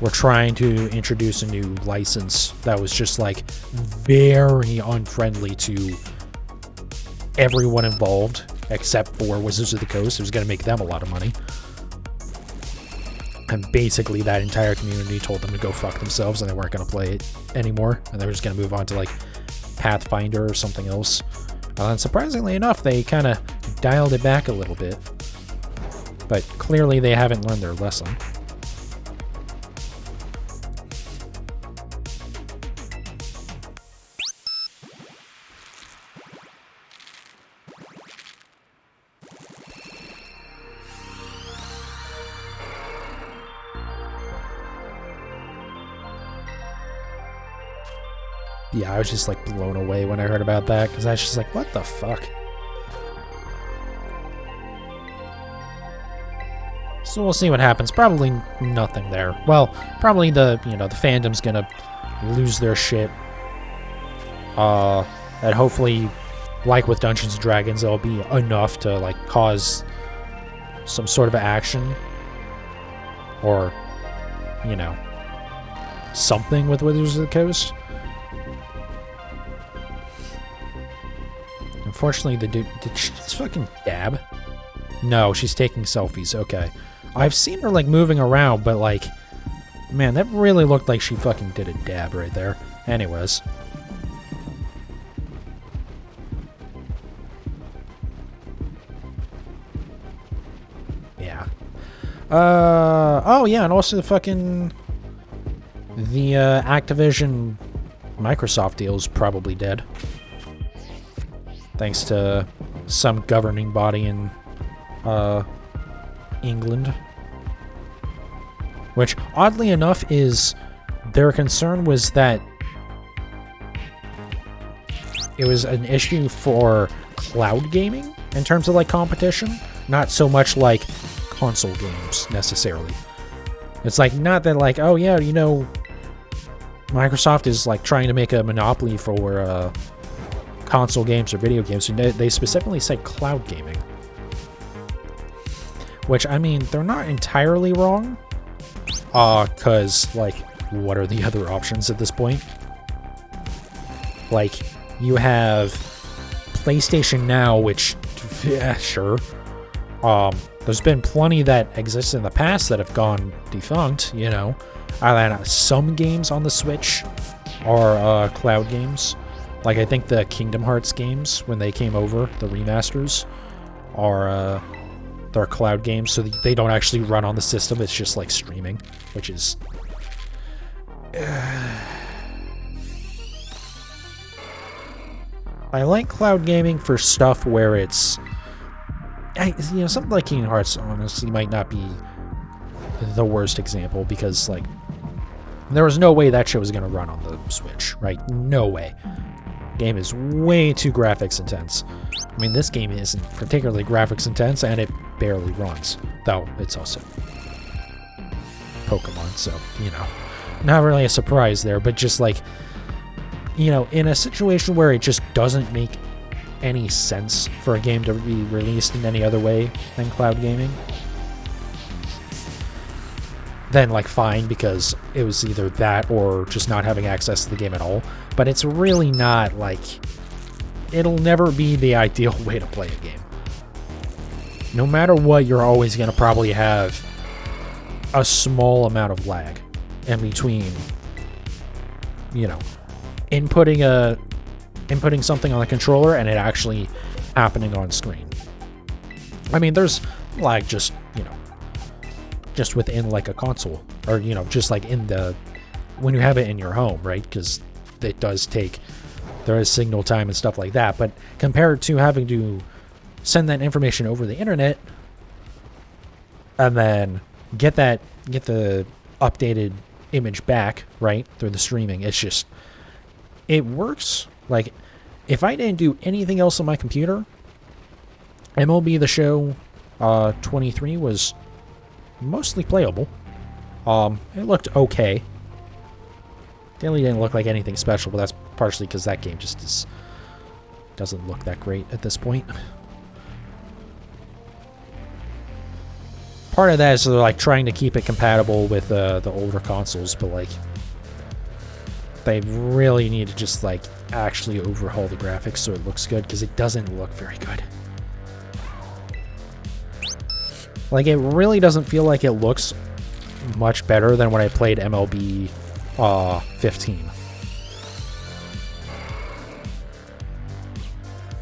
were trying to introduce a new license that was just, like, very unfriendly to everyone involved, except for Wizards of the Coast. It was going to make them a lot of money. And basically that entire community told them to go fuck themselves, and they weren't going to play it anymore, and they were just going to move on to, like, Pathfinder or something else. And surprisingly enough, they kind of dialed it back a little bit. But clearly they haven't learned their lesson. Yeah, I was just like blown away when I heard about that, because I was just like, what the fuck? So we'll see what happens. Probably nothing there. Well, probably the fandom's gonna lose their shit. And hopefully, like with Dungeons & Dragons, there'll be enough to, like, cause some sort of action. Or, something with Wizards of the Coast. Unfortunately, the dude... Did she just fucking dab? No, she's taking selfies. Okay. I've seen her, like, moving around, but, like... Man, that really looked like she fucking did a dab right there. Anyways. Yeah. Oh, yeah, and also the fucking... The, Activision Microsoft deal is probably dead. Thanks to some governing body in, England. Which, oddly enough, is... Their concern was that... It was an issue for cloud gaming, in terms of, like, competition. Not so much, like, console games, necessarily. It's, like, not that, like, oh, yeah, Microsoft is, like, trying to make a monopoly for, console games or video games. They specifically said cloud gaming. Which, I mean, they're not entirely wrong. Because, like, what are the other options at this point? Like, you have PlayStation Now, which, yeah, sure. There's been plenty that exist in the past that have gone defunct, Some games on the Switch are cloud games. Like, I think the Kingdom Hearts games, when they came over, the remasters, are they're cloud games, so they don't actually run on the system. It's just, like, streaming, which is... I like cloud gaming for stuff where it's... something like Kingdom Hearts, honestly, might not be the worst example, because, like, there was no way that shit was going to run on the Switch, right? No way. Game is way too graphics intense. I mean, this game isn't particularly graphics intense, and it barely runs. Though, it's also Pokemon, so, not really a surprise there, but just, like, in a situation where it just doesn't make any sense for a game to be released in any other way than cloud gaming, then, like, fine, because it was either that or just not having access to the game at all. But it's really not, like... It'll never be the ideal way to play a game. No matter what, you're always going to probably have a small amount of lag in between, inputting something on the controller and it actually happening on screen. I mean, there's lag just within, like, a console, or, just, like, when you have it in your home, right? Because it does take, there is signal time and stuff like that, but compared to having to send that information over the internet and then get the updated image back, right, through the streaming, it's just, it works. Like, if I didn't do anything else on my computer, MLB The Show 23 was mostly playable. It looked okay. It really didn't look like anything special, but that's partially because that game just doesn't look that great at this point. Part of that is they're, like, trying to keep it compatible with the older consoles, but, like, they really need to just, like, actually overhaul the graphics so it looks good, because it doesn't look very good. Like, it really doesn't feel like it looks much better than when I played MLB 15.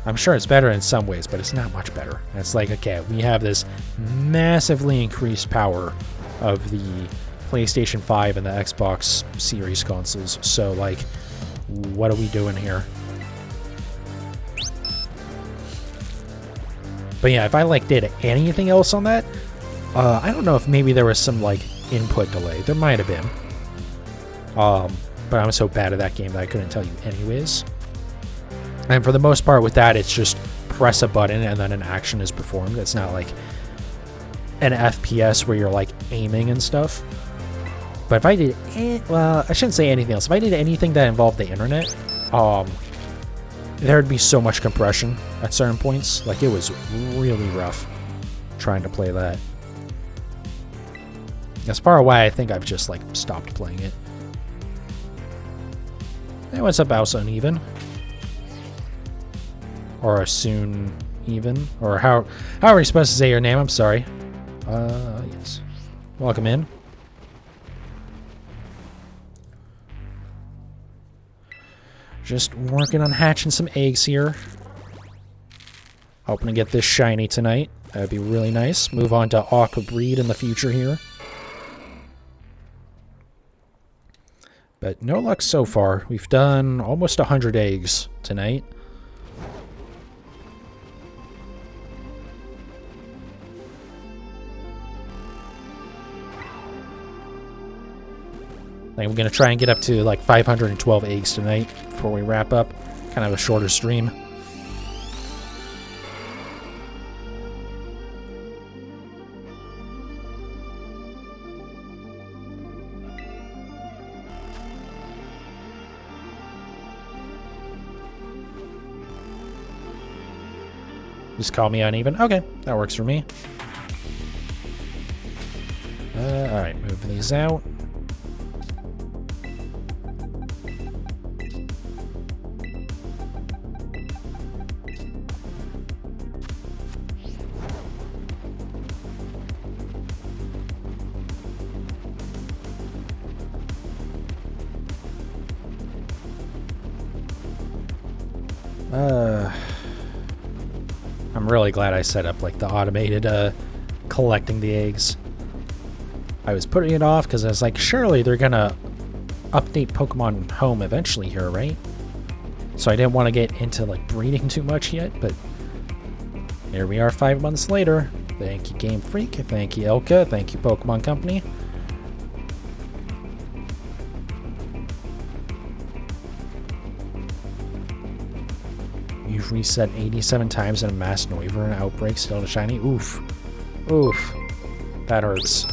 I'm sure it's better in some ways, but it's not much better. It's like, okay, we have this massively increased power of the PlayStation 5 and the Xbox Series consoles, so, like, what are we doing here? But yeah, if I, like, did anything else on that, I don't know if maybe there was some, like, input delay. There might have been. but I'm so bad at that game that I couldn't tell you anyways. And for the most part with that, it's just press a button and then an action is performed. It's not like an FPS where you're like aiming and stuff. But if I did, well, I shouldn't say anything else. If I did anything that involved the internet, there'd be so much compression at certain points. Like, it was really rough trying to play that. As far away, I think I've just, like, stopped playing it. Hey, what's up, House Uneven? Or a soon even? Or how are we supposed to say your name? I'm sorry. Yes. Welcome in. Just working on hatching some eggs here. Hoping to get this shiny tonight. That'd be really nice. Move on to Aqua Breed in the future here. But no luck so far. We've done almost 100 eggs tonight. I think I'm going to try and get up to like 512 eggs tonight before we wrap up. Kind of a shorter stream. Just call me uneven. Okay, that works for me. Alright, move these out. I'm really glad I set up like the automated collecting the eggs. I was putting it off because I was like, surely they're gonna update Pokemon Home eventually here, right? So I didn't want to get into like breeding too much yet, but here we are 5 months later. Thank you, Game Freak. Thank you, Ilka. Thank you, Pokemon Company. You've reset 87 times in a mass Noivern outbreak, still to shiny. Oof. Oof. That hurts.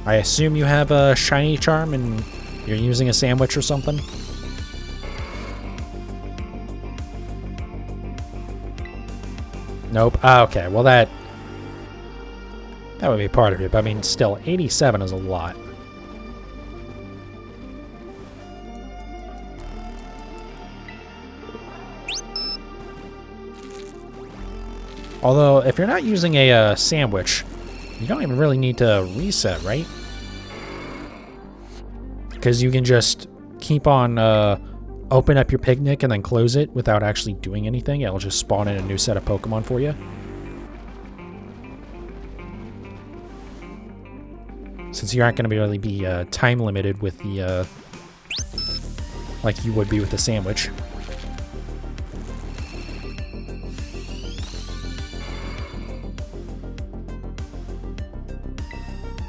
I assume you have a shiny charm and you're using a sandwich or something? Nope. Ah, okay. Well, that would be part of it, but I mean, still, 87 is a lot. Although, if you're not using a sandwich, you don't even really need to reset, right? Because you can just keep on open up your picnic and then close it without actually doing anything. It'll just spawn in a new set of Pokemon for you. Since you aren't going to really be time limited with the like you would be with a sandwich.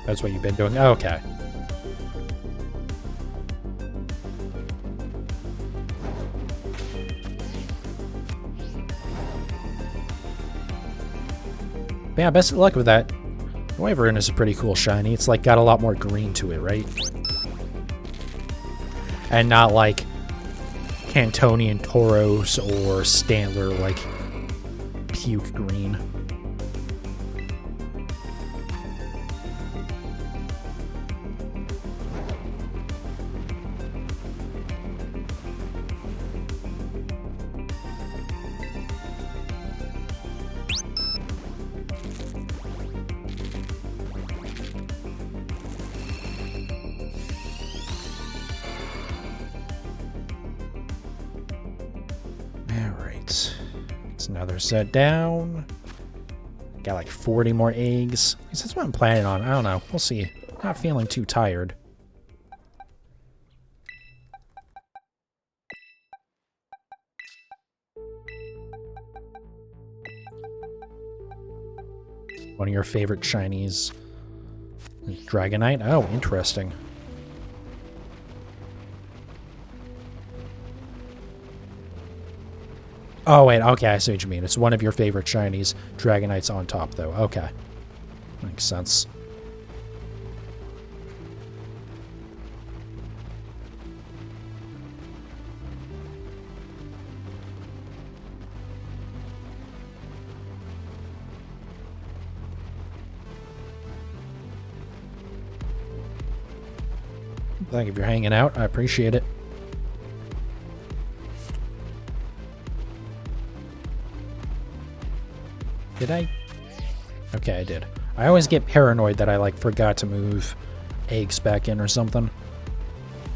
That's what you've been doing? Oh, okay. But yeah, best of luck with that. Wyvern is a pretty cool shiny. It's like got a lot more green to it, right? And not like Cantonian Tauros or Stantler, like puke green. Another set down. Got like 40 more eggs. At least that's what I'm planning on. I don't know. We'll see. Not feeling too tired. One of your favorite shinies Dragonite? Oh, interesting. Oh, wait, okay, I see what you mean. It's one of your favorite shinies. Dragonite's on top, though. Okay. Makes sense. Thank you for hanging out. I appreciate it. Did I? Okay, I did. I always get paranoid that I, like, forgot to move eggs back in or something.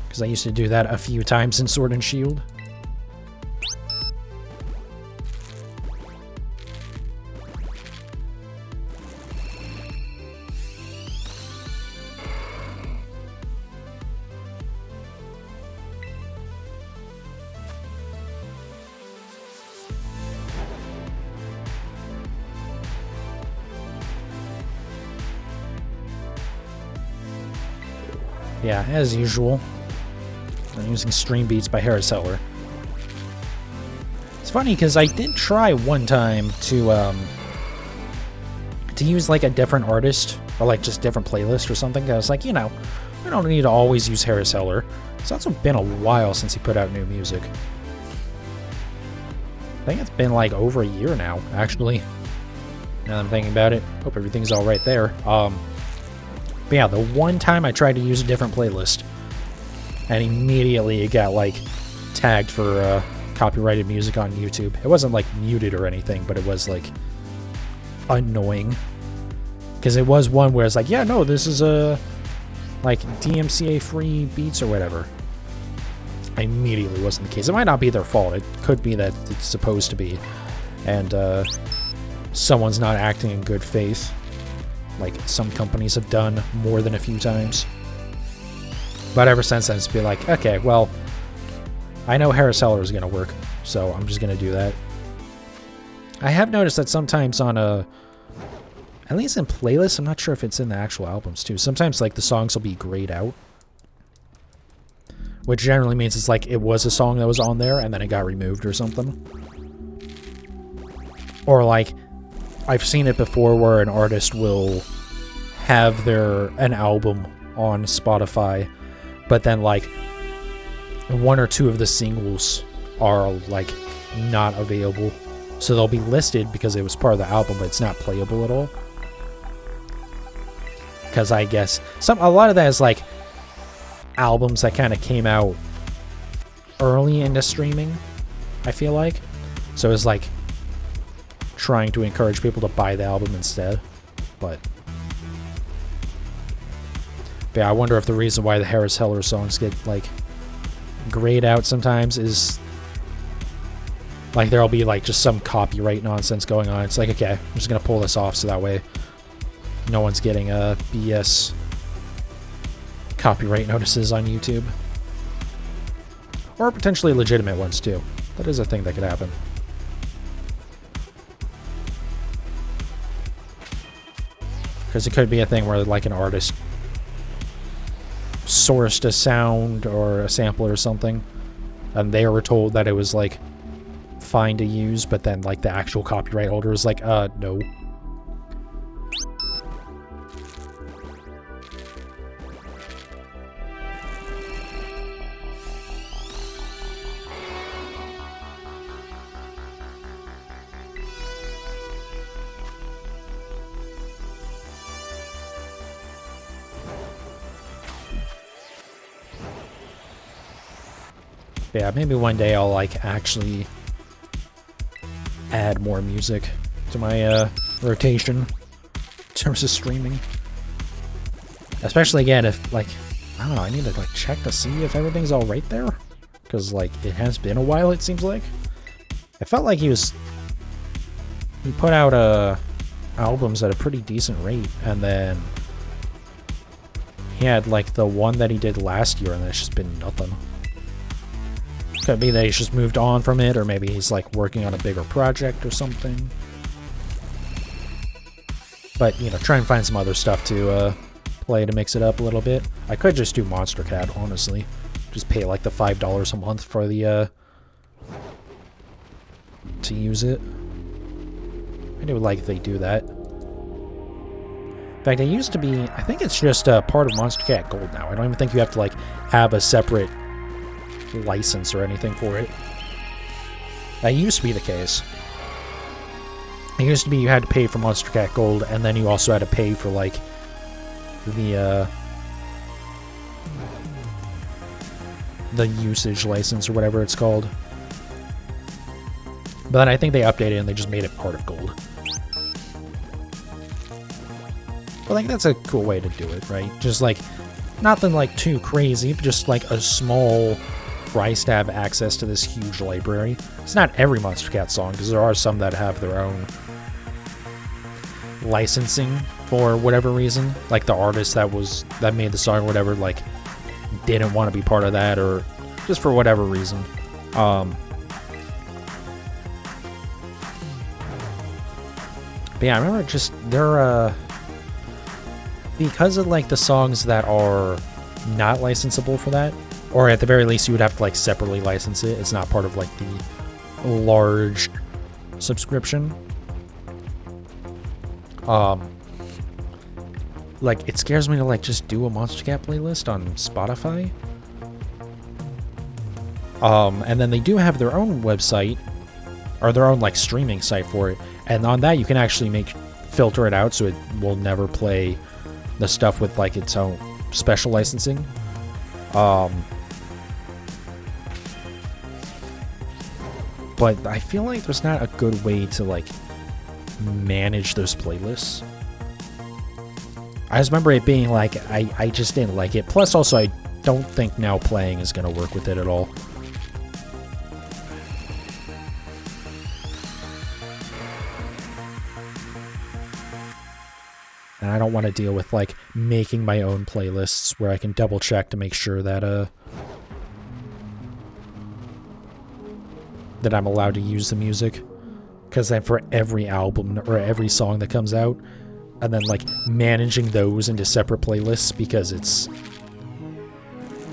Because I used to do that a few times in Sword and Shield. Yeah, as usual. I'm using Stream Beats by Haraseller. It's funny because I did try one time to use like a different artist or like just different playlist or something. I was like, you know, I don't need to always use Haraseller. It's also been a while since he put out new music. I think it's been like over a year now, actually. Now that I'm thinking about it. Hope everything's all right there. But yeah, the one time I tried to use a different playlist, and immediately it got, like, tagged for copyrighted music on YouTube. It wasn't, like, muted or anything, but it was, like, annoying. Because it was one where it's like, yeah, no, this is like, DMCA-free beats or whatever. Immediately wasn't the case. It might not be their fault. It could be that it's supposed to be. And someone's not acting in good faith. Like some companies have done more than a few times. But ever since then, it's been like, okay, well, I know Haraseller is going to work, so I'm just going to do that. I have noticed that sometimes on at least in playlists, I'm not sure if it's in the actual albums too, sometimes like the songs will be grayed out. Which generally means it's like it was a song that was on there and then it got removed or something. Or like, I've seen it before where an artist will have an album on Spotify, but then like one or two of the singles are like not available. So they'll be listed because it was part of the album, but it's not playable at all. Because I guess a lot of that is like albums that kind of came out early into streaming, I feel like. So it's like trying to encourage people to buy the album instead. But yeah, I wonder if the reason why the Haraseller songs get like grayed out sometimes is like there'll be like just some copyright nonsense going on. It's like, okay, I'm just gonna pull this off so that way no one's getting BS copyright notices on YouTube. Or potentially legitimate ones too. That is a thing that could happen. Because it could be a thing where like an artist sourced a sound or a sampler or something, and they were told that it was like fine to use, but then like the actual copyright holder is like, no. Yeah, maybe one day I'll like actually add more music to my rotation in terms of streaming. Especially again if like, I don't know, I need to like check to see if everything's all right there. Because like it has been a while, it seems like. I felt like he put out albums at a pretty decent rate, and then he had like the one that he did last year, and it's just been nothing. Could be that he's just moved on from it, or maybe he's like working on a bigger project or something. But, you know, try and find some other stuff to play to mix it up a little bit. I could just do Monster Cat, honestly. Just pay like the $5 a month for the, to use it. I do like they do that. In fact, it used to be, I think it's just part of Monster Cat Gold now. I don't even think you have to like have a separate license or anything for it. That used to be the case. It used to be you had to pay for Monster Cat Gold, and then you also had to pay for like the usage license or whatever it's called. But then I think they updated it and they just made it part of Gold. But like that's a cool way to do it, right? Just like nothing like too crazy, but just like a small price to have access to this huge library. It's not every Monster Cat song, because there are some that have their own licensing for whatever reason. Like the artist that made the song or whatever, like didn't want to be part of that, or just for whatever reason. But yeah, I remember just they're because of like the songs that are not licensable for that, or at the very least you would have to like separately license it. It's not part of like the large subscription. Like it scares me to like just do a Monster Cat playlist on Spotify. And then they do have their own website, or their own like streaming site for it, and on that you can actually filter it out so it will never play the stuff with like its own special licensing. But I feel like there's not a good way to like manage those playlists. I just remember it being like I just didn't like it. Plus also I don't think Now Playing is going to work with it at all. And I don't want to deal with like making my own playlists where I can double check to make sure that that I'm allowed to use the music. Because then for every album or every song that comes out, and then like managing those into separate playlists, because it's,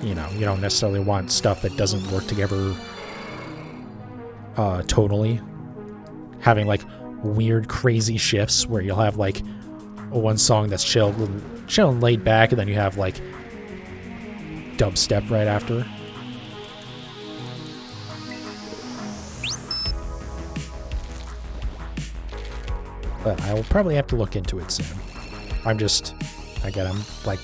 you know, you don't necessarily want stuff that doesn't work together tonally. Having like weird crazy shifts where you'll have like one song that's chill and laid back, and then you have like dubstep right after. But I will probably have to look into it soon. I'm like,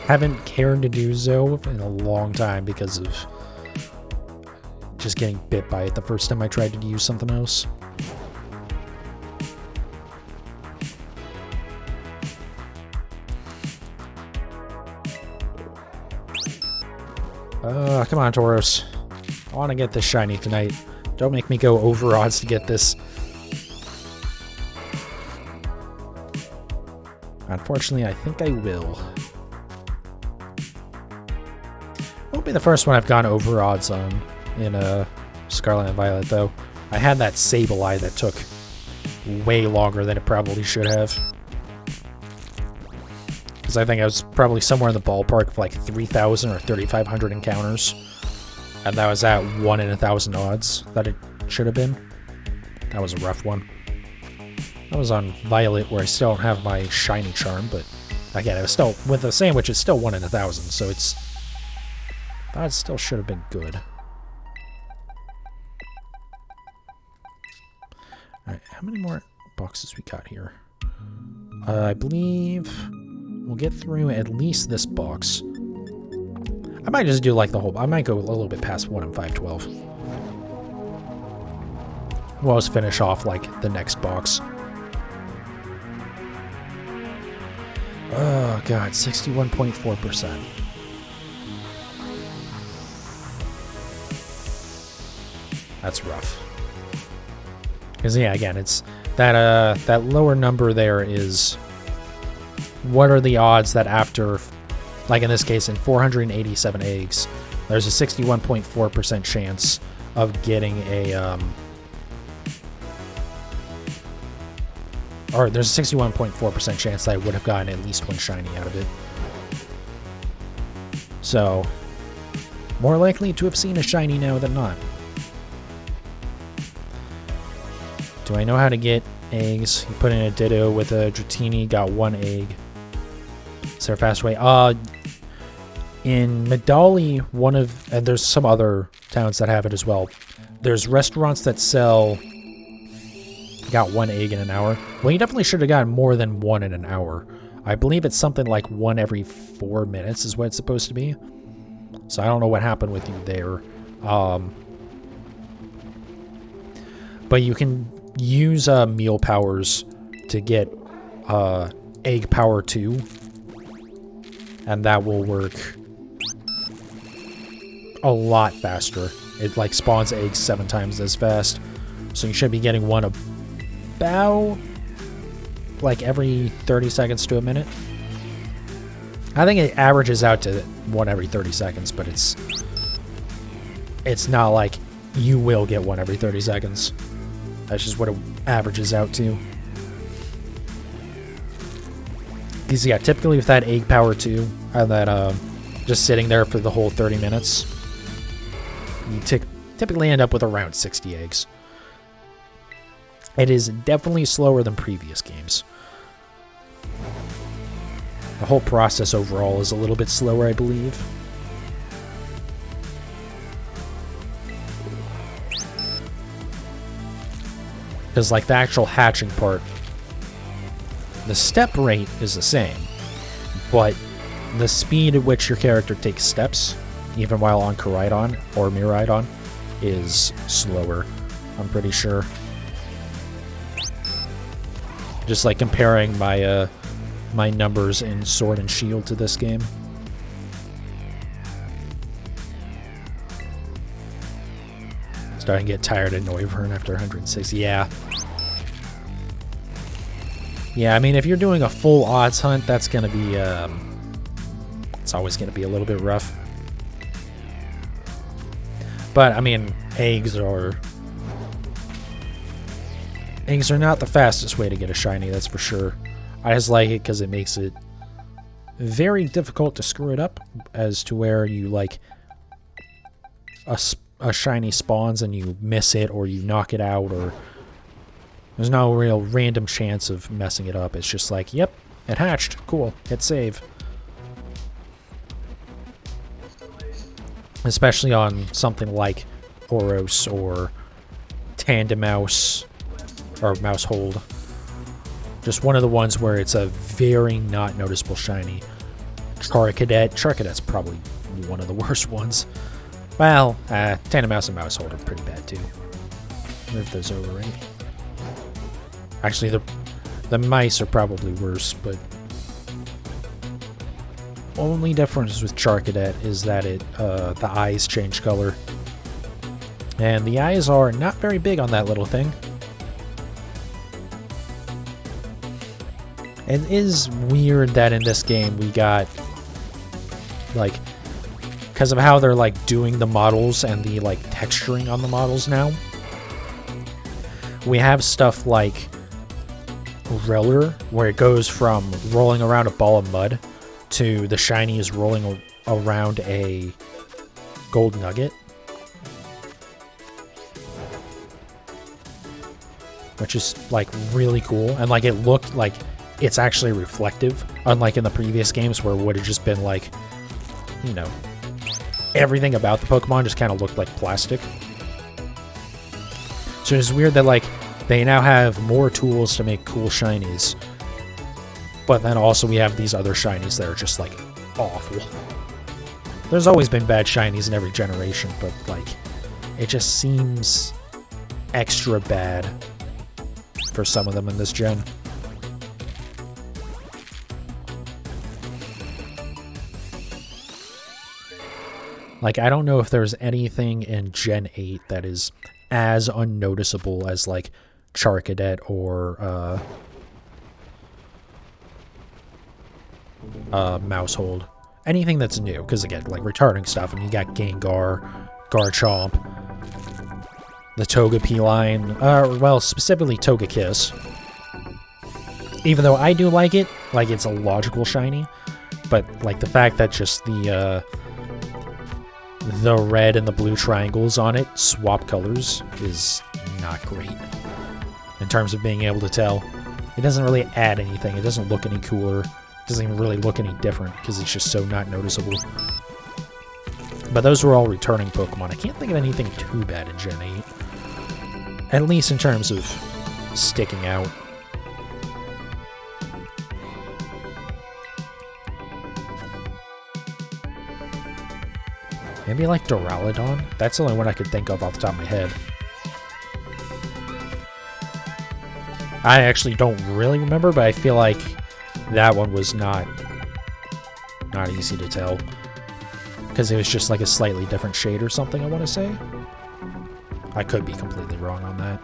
haven't cared to do so in a long time because of just getting bit by it the first time I tried to use something else. Come on, Tauros. I want to get this shiny tonight. Don't make me go over odds to get this. Unfortunately, I think I will. Won't be the first one I've gone over odds on in Scarlet and Violet, though. I had that Sableye that took way longer than it probably should have. Because I think I was probably somewhere in the ballpark of like 3,000 or 3,500 encounters. And that was at 1 in 1,000 odds that it should have been. That was a rough one. That was on Violet, where I still don't have my shiny charm, but again, it was still, with the sandwich, it's still 1 in 1,000, so it's, that still should have been good. Alright, how many more boxes we got here? I believe we'll get through at least this box. I might just do like the whole, I might go a little bit past 1 in 512. We'll just finish off like the next box. Oh god, 61.4%. That's rough. Because yeah, again, it's that that lower number there is what are the odds that after, like in this case, in 487 eggs, there's a 61.4% chance of getting a or there's a 61.4% chance that I would have gotten at least one shiny out of it. So, more likely to have seen a shiny now than not. Do I know how to get eggs? You put in a Ditto with a Dratini, got 1 egg. Is there a fast way? In Medali, and there's some other towns that have it as well. There's restaurants that sell, got 1 egg in an hour. Well, you definitely should have gotten more than 1 in an hour. I believe it's something like 1 every 4 minutes is what it's supposed to be. So I don't know what happened with you there. But you can use meal powers to get egg power 2. And that will work a lot faster. It like spawns eggs 7 times as fast. So you should be getting one about like every 30 seconds to a minute. I think it averages out to 1 every 30 seconds, but it's not like you will get 1 every 30 seconds. That's just what it averages out to. Because yeah, typically with that egg power 2, and that just sitting there for the whole 30 minutes, you typically end up with around 60 eggs. It is definitely slower than previous games. The whole process overall is a little bit slower, I believe. Because like the actual hatching part, the step rate is the same, but the speed at which your character takes steps, even while on Koraidon or Miraidon, is slower, I'm pretty sure. Just like comparing my my numbers in Sword and Shield to this game. Starting to get tired of Noivern after 106. Yeah. Yeah, I mean, if you're doing a full odds hunt, that's going to be, it's always going to be a little bit rough. But, I mean, eggs are not the fastest way to get a shiny, that's for sure. I just like it because it makes it very difficult to screw it up, as to where you, like, a shiny spawns and you miss it, or you knock it out, or there's no real random chance of messing it up. It's just like, yep, it hatched. Cool. Hit save. Especially on something like Tauros or Tandemouse or Mousehold. Just one of the ones where it's a very not noticeable shiny. Charcadet's probably one of the worst ones. Well, Tandemouse and Mousehold are pretty bad too. Move those over, right? Actually, the mice are probably worse, but only difference with Charcadet is that the eyes change color. And the eyes are not very big on that little thing. It is weird that in this game we got, like, because of how they're, like, doing the models and the, like, texturing on the models now, we have stuff like Roller, where it goes from rolling around a ball of mud to the shiny is rolling around a gold nugget. Which is, like, really cool. And, like, it looked like it's actually reflective, unlike in the previous games where it would have just been, like, you know, everything about the Pokemon just kind of looked like plastic. So it's weird that, like, they now have more tools to make cool shinies, but then also we have these other shinies that are just, like, awful. There's always been bad shinies in every generation, but, like, it just seems extra bad for some of them in this gen. Like, I don't know if there's anything in Gen 8 that is as unnoticeable as, like, Charcadet or Mousehold. Anything that's new, because again, like, retarding stuff, and you got Gengar, Garchomp, the Togepi line, well, specifically Togekiss. Even though I do like it, like, it's a logical shiny, but, like, the fact that just the the red and the blue triangles on it swap colors is not great in terms of being able to tell. It doesn't really add anything. It doesn't look any cooler. It doesn't even really look any different because it's just so not noticeable. But those were all returning Pokemon. I can't think of anything too bad in Gen 8. At least in terms of sticking out. Maybe like Duraludon? That's the only one I could think of off the top of my head. I actually don't really remember, but I feel like that one was not easy to tell. Because it was just like a slightly different shade or something, I want to say. I could be completely wrong on that.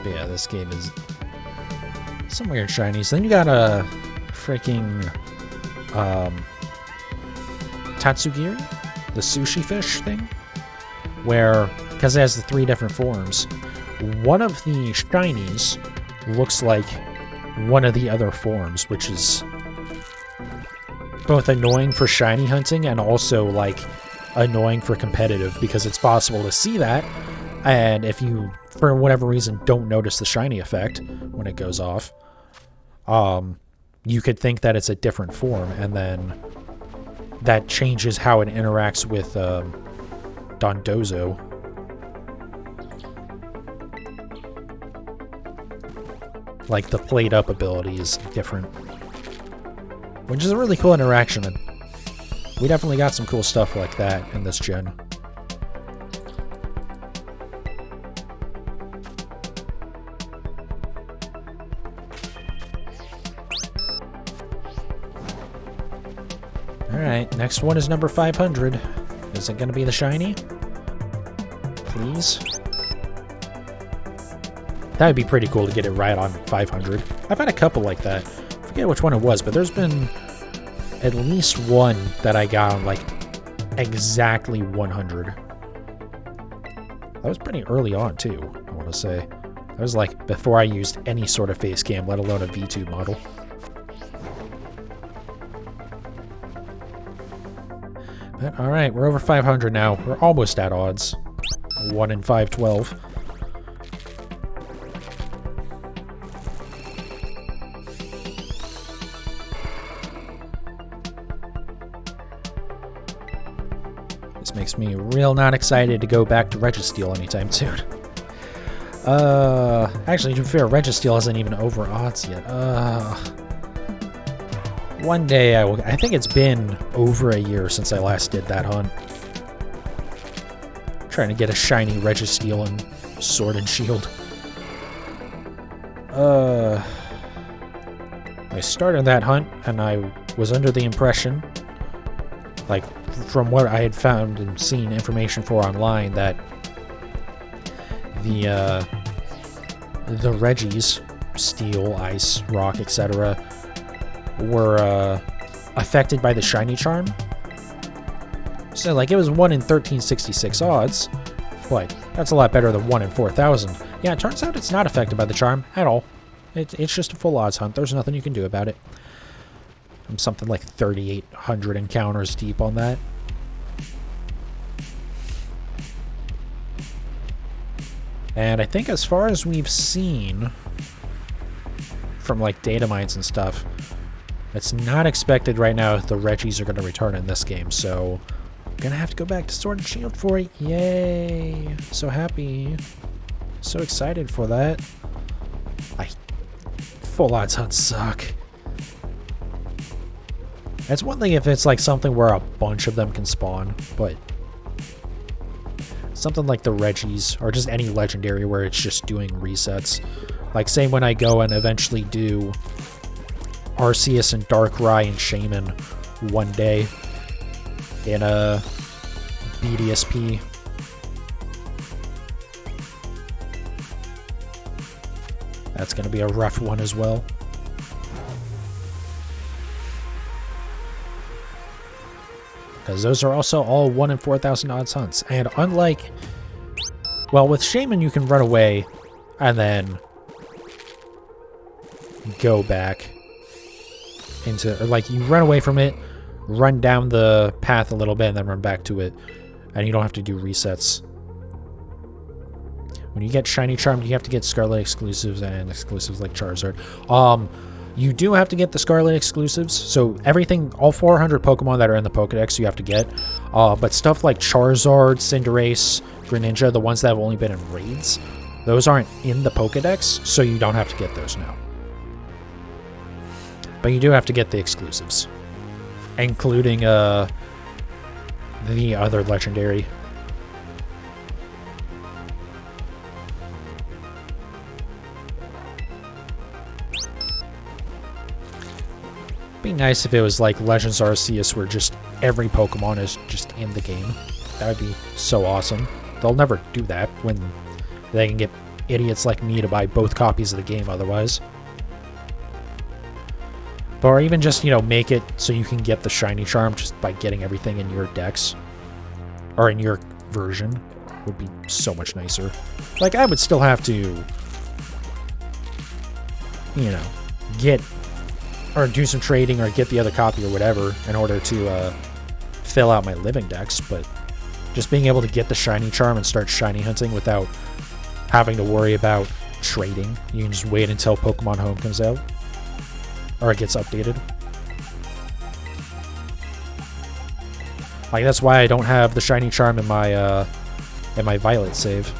But yeah, this game is some weird shinies. Then you got a freaking Tatsugiri, the sushi fish thing, where, because it has the 3 different forms, one of the shinies looks like one of the other forms, which is both annoying for shiny hunting and also like annoying for competitive, because it's possible to see that, and if you, for whatever reason, don't notice the shiny effect when it goes off, you could think that it's a different form, and then that changes how it interacts with Dondozo. Like, the played up ability is different, which is a really cool interaction, and we definitely got some cool stuff like that in this gen. Alright, next one is number 500. Is it going to be the shiny? Please? That would be pretty cool to get it right on 500. I've had a couple like that. I forget which one it was, but there's been at least one that I got on, like, exactly 100. That was pretty early on, too, I want to say. That was, like, before I used any sort of face cam, let alone a V2 model. But, alright, we're over 500 now. We're almost at odds. 1 in 512. This makes me real not excited to go back to Registeel anytime soon. Actually, to be fair, Registeel isn't even over odds yet. One day I will. I think it's been over a year since I last did that hunt. Trying to get a shiny Registeel and Sword and Shield. I started that hunt and I was under the impression, like, from what I had found and seen information for online, that the Regis, Steel, Ice, Rock, etc., were affected by the shiny charm. So, like, it was 1 in 1366 odds, but that's a lot better than 1 in 4000. Yeah, it turns out it's not affected by the charm at all. It's just a full odds hunt. There's nothing you can do about it. I'm something like 3,800 encounters deep on that. And I think as far as we've seen from, like, data mines and stuff, it's not expected right now if the Regis are going to return in this game, so I'm going to have to go back to Sword and Shield for it. Yay! So happy. So excited for that. Full odds hunts suck. It's one thing if it's like something where a bunch of them can spawn, but something like the Regis, or just any legendary where it's just doing resets. Like, say when I go and eventually do Arceus and Darkrai and Shaman one day in a BDSP. That's going to be a rough one as well. Because those are also all 1 in 4,000 odds hunts. And unlike... Well, with Shaman, you can run away and then go back into... Or, like, you run away from it, run down the path a little bit, and then run back to it. And you don't have to do resets. When you get Shiny Charmed, you have to get Scarlet exclusives and exclusives like Charizard. You do have to get the Scarlet exclusives, so everything, all 400 Pokemon that are in the Pokedex you have to get. But stuff like Charizard, Cinderace, Greninja, the ones that have only been in raids, those aren't in the Pokedex, so you don't have to get those now. But you do have to get the exclusives, including the other legendary. Be nice if it was like Legends Arceus, where just every Pokemon is just in the game. That would be so awesome. They'll never do that when they can get idiots like me to buy both copies of the game otherwise. Or even just, you know, make it so you can get the Shiny Charm just by getting everything in your decks. Or in your version. Would be so much nicer. Like, I would still have to, you know, get... or do some trading or get the other copy or whatever in order to fill out my living decks, but just being able to get the Shiny Charm and start shiny hunting without having to worry about trading. You can just wait until Pokemon Home comes out. Or it gets updated. Like, that's why I don't have the Shiny Charm in my Violet save.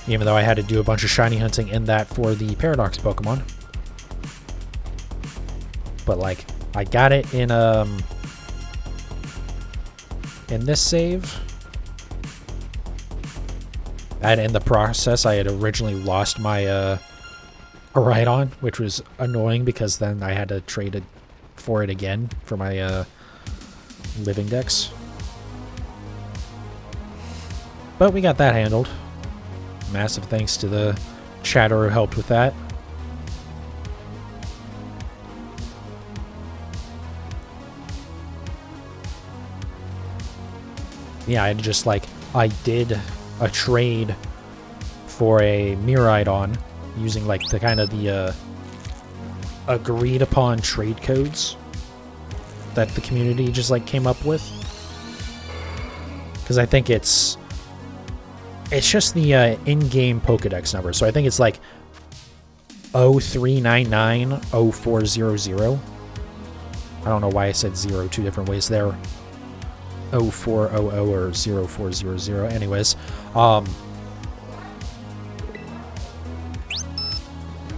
Even though I had to do a bunch of shiny hunting in that for the Paradox Pokemon. But, like, I got it in this save. And in the process, I had originally lost my Rhydon, which was annoying because then I had to trade it for it again for my living decks. But we got that handled. Massive thanks to the chatter who helped with that. Yeah, I just, like, I did a trade for a Miraidon using, like, the kind of the agreed upon trade codes that the community just, like, came up with. Because I think it's just the in-game Pokedex number. So I think it's, like, 03990400. I don't know why I said 0 two different ways there. 0400 or 0400. Anyways, but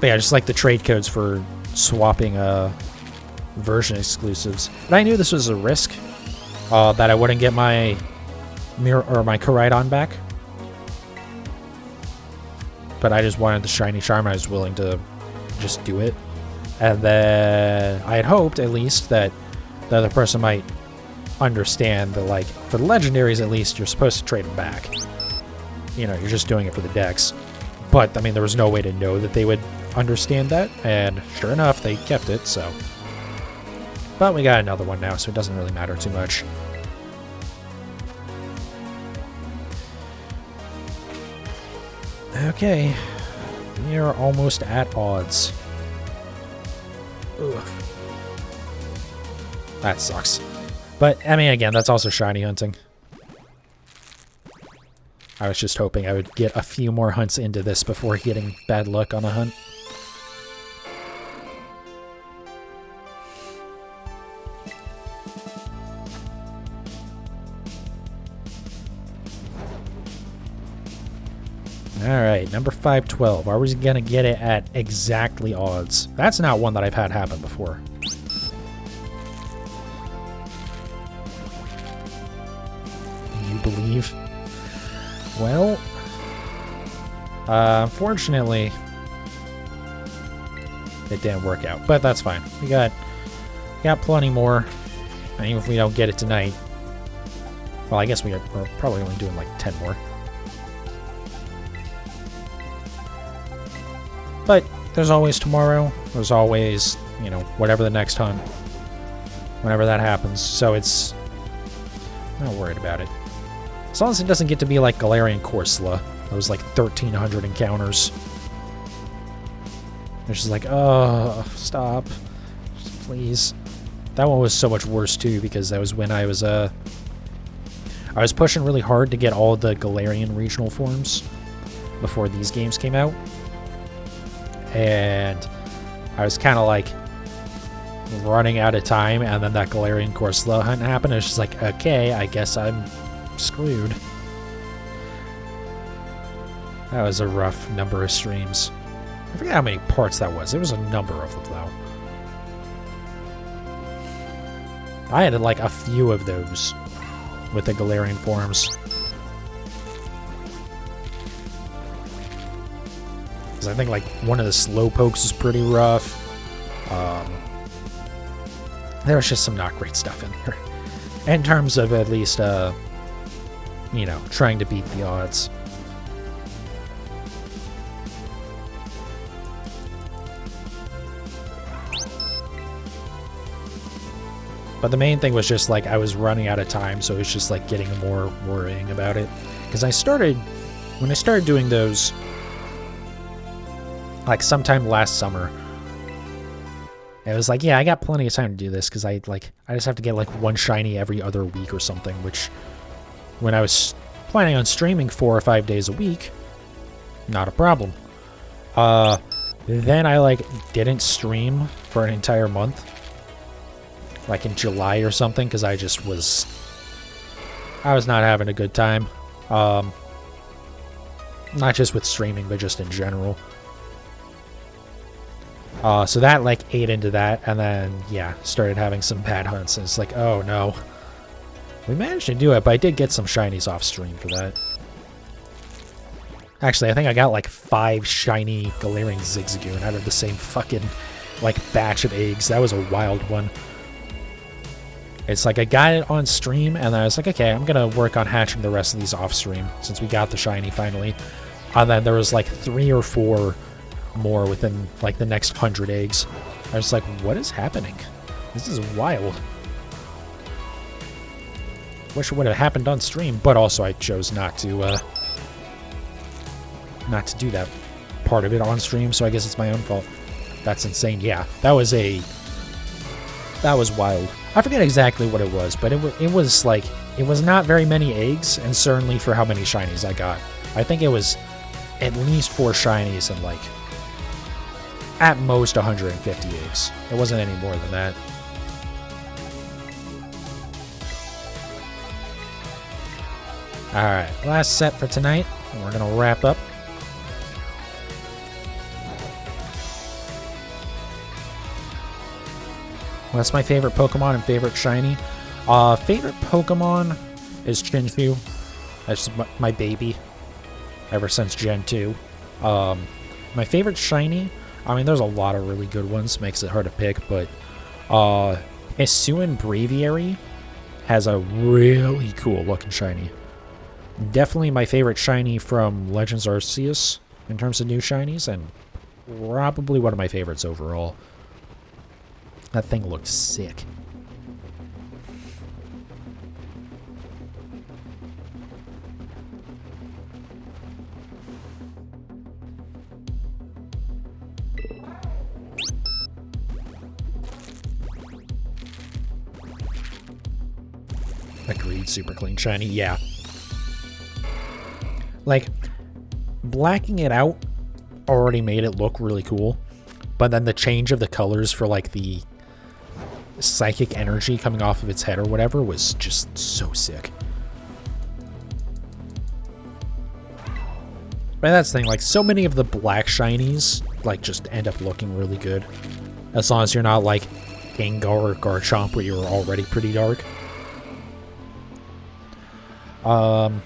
yeah, just like the trade codes for swapping version exclusives. And I knew this was a risk that I wouldn't get my my Koraidon back, but I just wanted the Shiny Charm. I was willing to just do it, and then I had hoped at least that the other person might understand that, like, for the legendaries at least, you're supposed to trade them back. You know, you're just doing it for the decks. But, I mean, there was no way to know that they would understand that, and sure enough, they kept it, so. But we got another one now, so it doesn't really matter too much. Okay. We are almost at odds. Ugh. That sucks. But, I mean, again, that's also shiny hunting. I was just hoping I would get a few more hunts into this before getting bad luck on a hunt. Alright, number 512. Are we going to get it at exactly odds? That's not one that I've had happen before. Believe. Well, unfortunately, it didn't work out, but that's fine. We got plenty more, and even if we don't get it tonight, well, I guess we're probably only doing like 10 more. But there's always tomorrow. There's always, you know, whatever the next hunt. Whenever that happens. So it's... I'm not worried about it. As long as it doesn't get to be like Galarian Corsola. That was like 1,300 encounters. It's just like, oh, stop. Just please. That one was so much worse too, because that was when I was pushing really hard to get all the Galarian regional forms before these games came out. And I was kind of like running out of time, and then that Galarian Corsola hunt happened, and it's just like, okay, I guess I'm screwed. That was a rough number of streams. I forget how many parts that was. There was a number of them, though. I had like a few of those with the Galarian forms. Because I think like one of the Slowpokes is pretty rough. There was just some not great stuff in there. In terms of at least, you know, trying to beat the odds. But the main thing was just like I was running out of time, so it was just like getting more worrying about it. Because when I started doing those, like sometime last summer, it was like, yeah, I got plenty of time to do this because I just have to get like one shiny every other week or something, which when I was planning on streaming 4 or 5 days a week, not a problem. Then I like didn't stream for an entire month. Like in July or something, because I was not having a good time. Not just with streaming, but just in general. So that like ate into that, and then, yeah, started having some bad hunts, and it's like, oh no. We managed to do it, but I did get some shinies off stream for that. Actually, I think I got like 5 shiny Galarian Zigzagoon out of the same fucking, like, batch of eggs. That was a wild one. It's like I got it on stream, and then I was like, okay, I'm going to work on hatching the rest of these off stream, since we got the shiny finally. And then there was like 3 or 4 more within like the next 100 eggs. I was like, what is happening? This is wild. Wish it would have happened on stream, but also I chose not to do that part of it on stream, so I guess it's my own fault. That's insane. Yeah, that was wild. I forget exactly what it was, but it was like, it was not very many eggs, and certainly for how many shinies I got. I think it was at least 4 shinies and like at most 150 eggs. It wasn't any more than that. Alright, last set for tonight, and we're gonna wrap up. That's my favorite Pokemon and favorite shiny. Favorite Pokemon is Chinchou. That's just my baby ever since Gen 2. My favorite shiny, I mean, there's a lot of really good ones, makes it hard to pick, but Hisuian Braviary has a really cool looking shiny. Definitely my favorite shiny from Legends Arceus in terms of new shinies, and probably one of my favorites overall. That thing looked sick. Agreed, super clean shiny, yeah. Like, blacking it out already made it look really cool, but then the change of the colors for like the psychic energy coming off of its head or whatever was just so sick. But that's the thing, like, so many of the black shinies like just end up looking really good, as long as you're not like Gengar or Garchomp where you're already pretty dark. I'm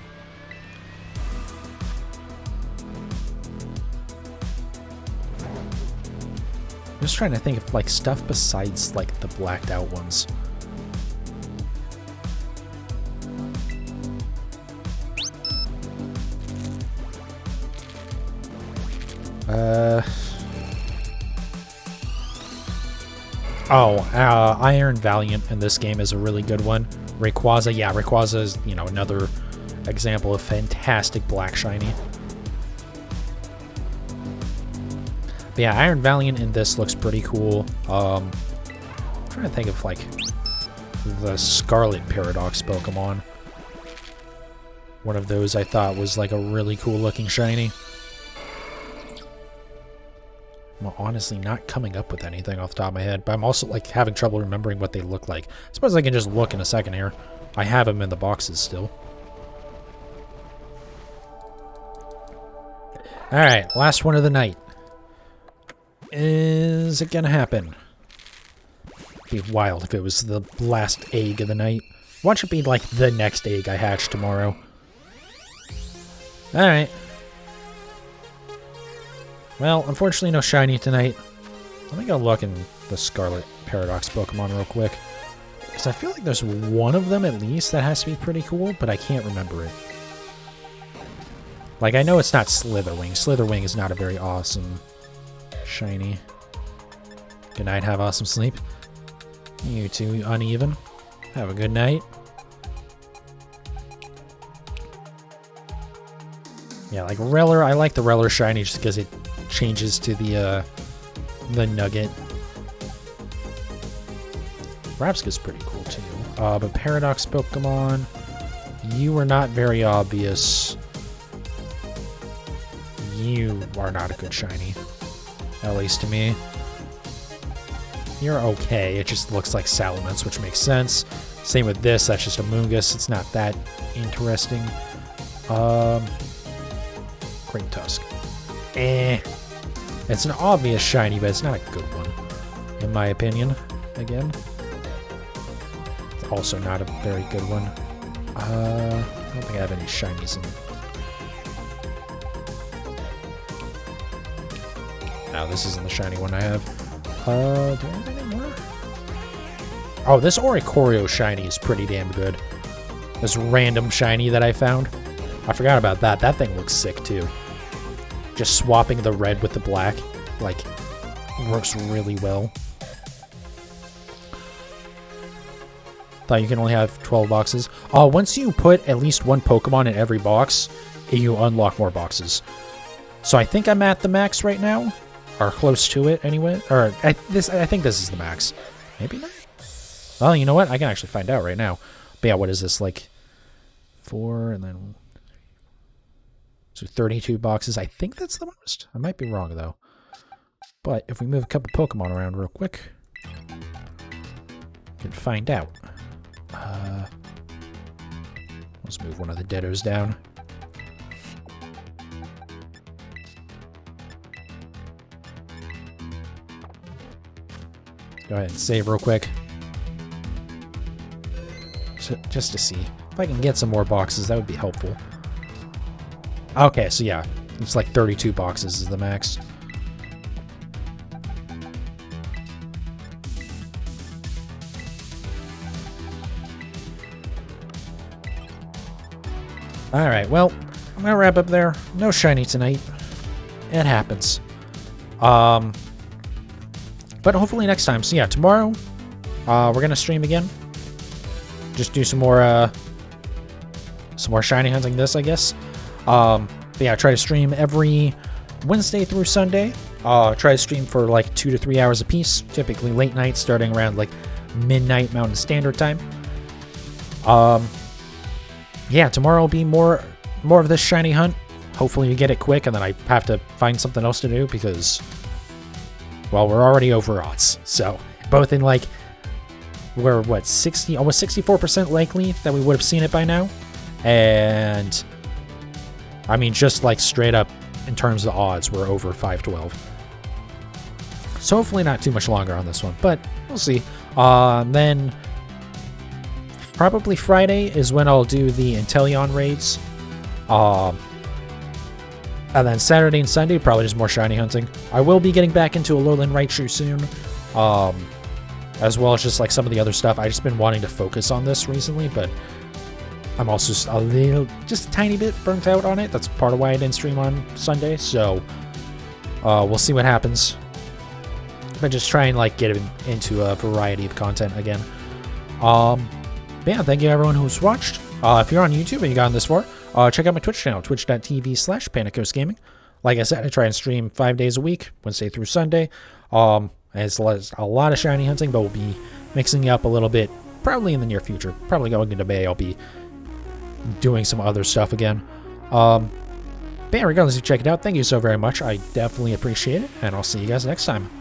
just trying to think of like stuff besides like the blacked out ones. Oh, Iron Valiant in this game is a really good one. Rayquaza, yeah, Rayquaza is, you know, another example of fantastic black shiny. But yeah, Iron Valiant in this looks pretty cool. I'm trying to think of, like, the Scarlet Paradox Pokemon. One of those I thought was, like, a really cool looking shiny. I'm honestly not coming up with anything off the top of my head, but I'm also, like, having trouble remembering what they look like. I suppose I can just look in a second here. I have them in the boxes still. Alright, last one of the night. Is it gonna happen? It'd be wild if it was the last egg of the night. Watch it be, like, the next egg I hatch tomorrow. Alright. Well, unfortunately no shiny tonight. Let me go look in the Scarlet Paradox Pokemon real quick. Because I feel like there's one of them at least that has to be pretty cool, but I can't remember it. Like, I know it's not Slitherwing. Slitherwing is not a very awesome shiny. Good night, have awesome sleep. You two, Uneven. Have a good night. Yeah, like Reller, I like the Reller shiny just because it changes to the Nugget. Rapska's pretty cool too. But Paradox Pokemon, you are not very obvious. You are not a good shiny. At least to me. You're okay, it just looks like Salamence, which makes sense. Same with this, that's just a Mungus, it's not that interesting. Great Tusk. It's an obvious shiny, but it's not a good one, in my opinion. Again. It's also not a very good one. I don't think I have any shinies in. No, this isn't the shiny one I have. Do I have any more? Oh, this Oricorio shiny is pretty damn good. This random shiny that I found. I forgot about that. That thing looks sick, too. Just swapping the red with the black, like, works really well. Thought you can only have 12 boxes. Once you put at least one Pokemon in every box, you unlock more boxes. So I think I'm at the max right now, or close to it anyway. Or I think this is the max. Maybe not. Well, you know what? I can actually find out right now. But yeah, what is this, like 4 and then so 32 boxes. I think that's the most. I might be wrong though. But if we move a couple Pokemon around real quick, we can find out. Let's move one of the Dittos down. Go ahead and save real quick. So, just to see. If I can get some more boxes, that would be helpful. Okay, so yeah. It's like 32 boxes is the max. Alright, well, I'm gonna wrap up there. No shiny tonight. It happens. But hopefully next time. So yeah, tomorrow, we're gonna stream again. Just do some more shiny hunting this, I guess. But yeah, I try to stream every Wednesday through Sunday. Try to stream for like 2 to 3 hours a piece. Typically late night, starting around like midnight Mountain Standard Time. Yeah, tomorrow will be more of this shiny hunt. Hopefully you get it quick, and then I have to find something else to do because, well, we're already over odds. So both in like, we're what, 60, almost 64% likely that we would have seen it by now, and I mean just like straight up in terms of the odds, we're over 512. So hopefully not too much longer on this one, but we'll see. Then probably Friday is when I'll do the Inteleon raids. And then Saturday and Sunday, probably just more shiny hunting. I will be getting back into Alolan Raichu soon. As well as just like some of the other stuff. I've just been wanting to focus on this recently, but I'm also just a tiny bit burnt out on it. That's part of why I didn't stream on Sunday. So we'll see what happens. but just try and like get into a variety of content again. But yeah, thank you everyone who's watched. If you're on YouTube and you got this far, check out my Twitch channel, twitch.tv/PanicosGaming. Like I said, I try and stream 5 days a week, Wednesday through Sunday. It's a lot of shiny hunting, but we'll be mixing it up a little bit, probably in the near future. Probably going into May, I'll be doing some other stuff again. But yeah, regardless, you check it out. Thank you so very much. I definitely appreciate it, and I'll see you guys next time.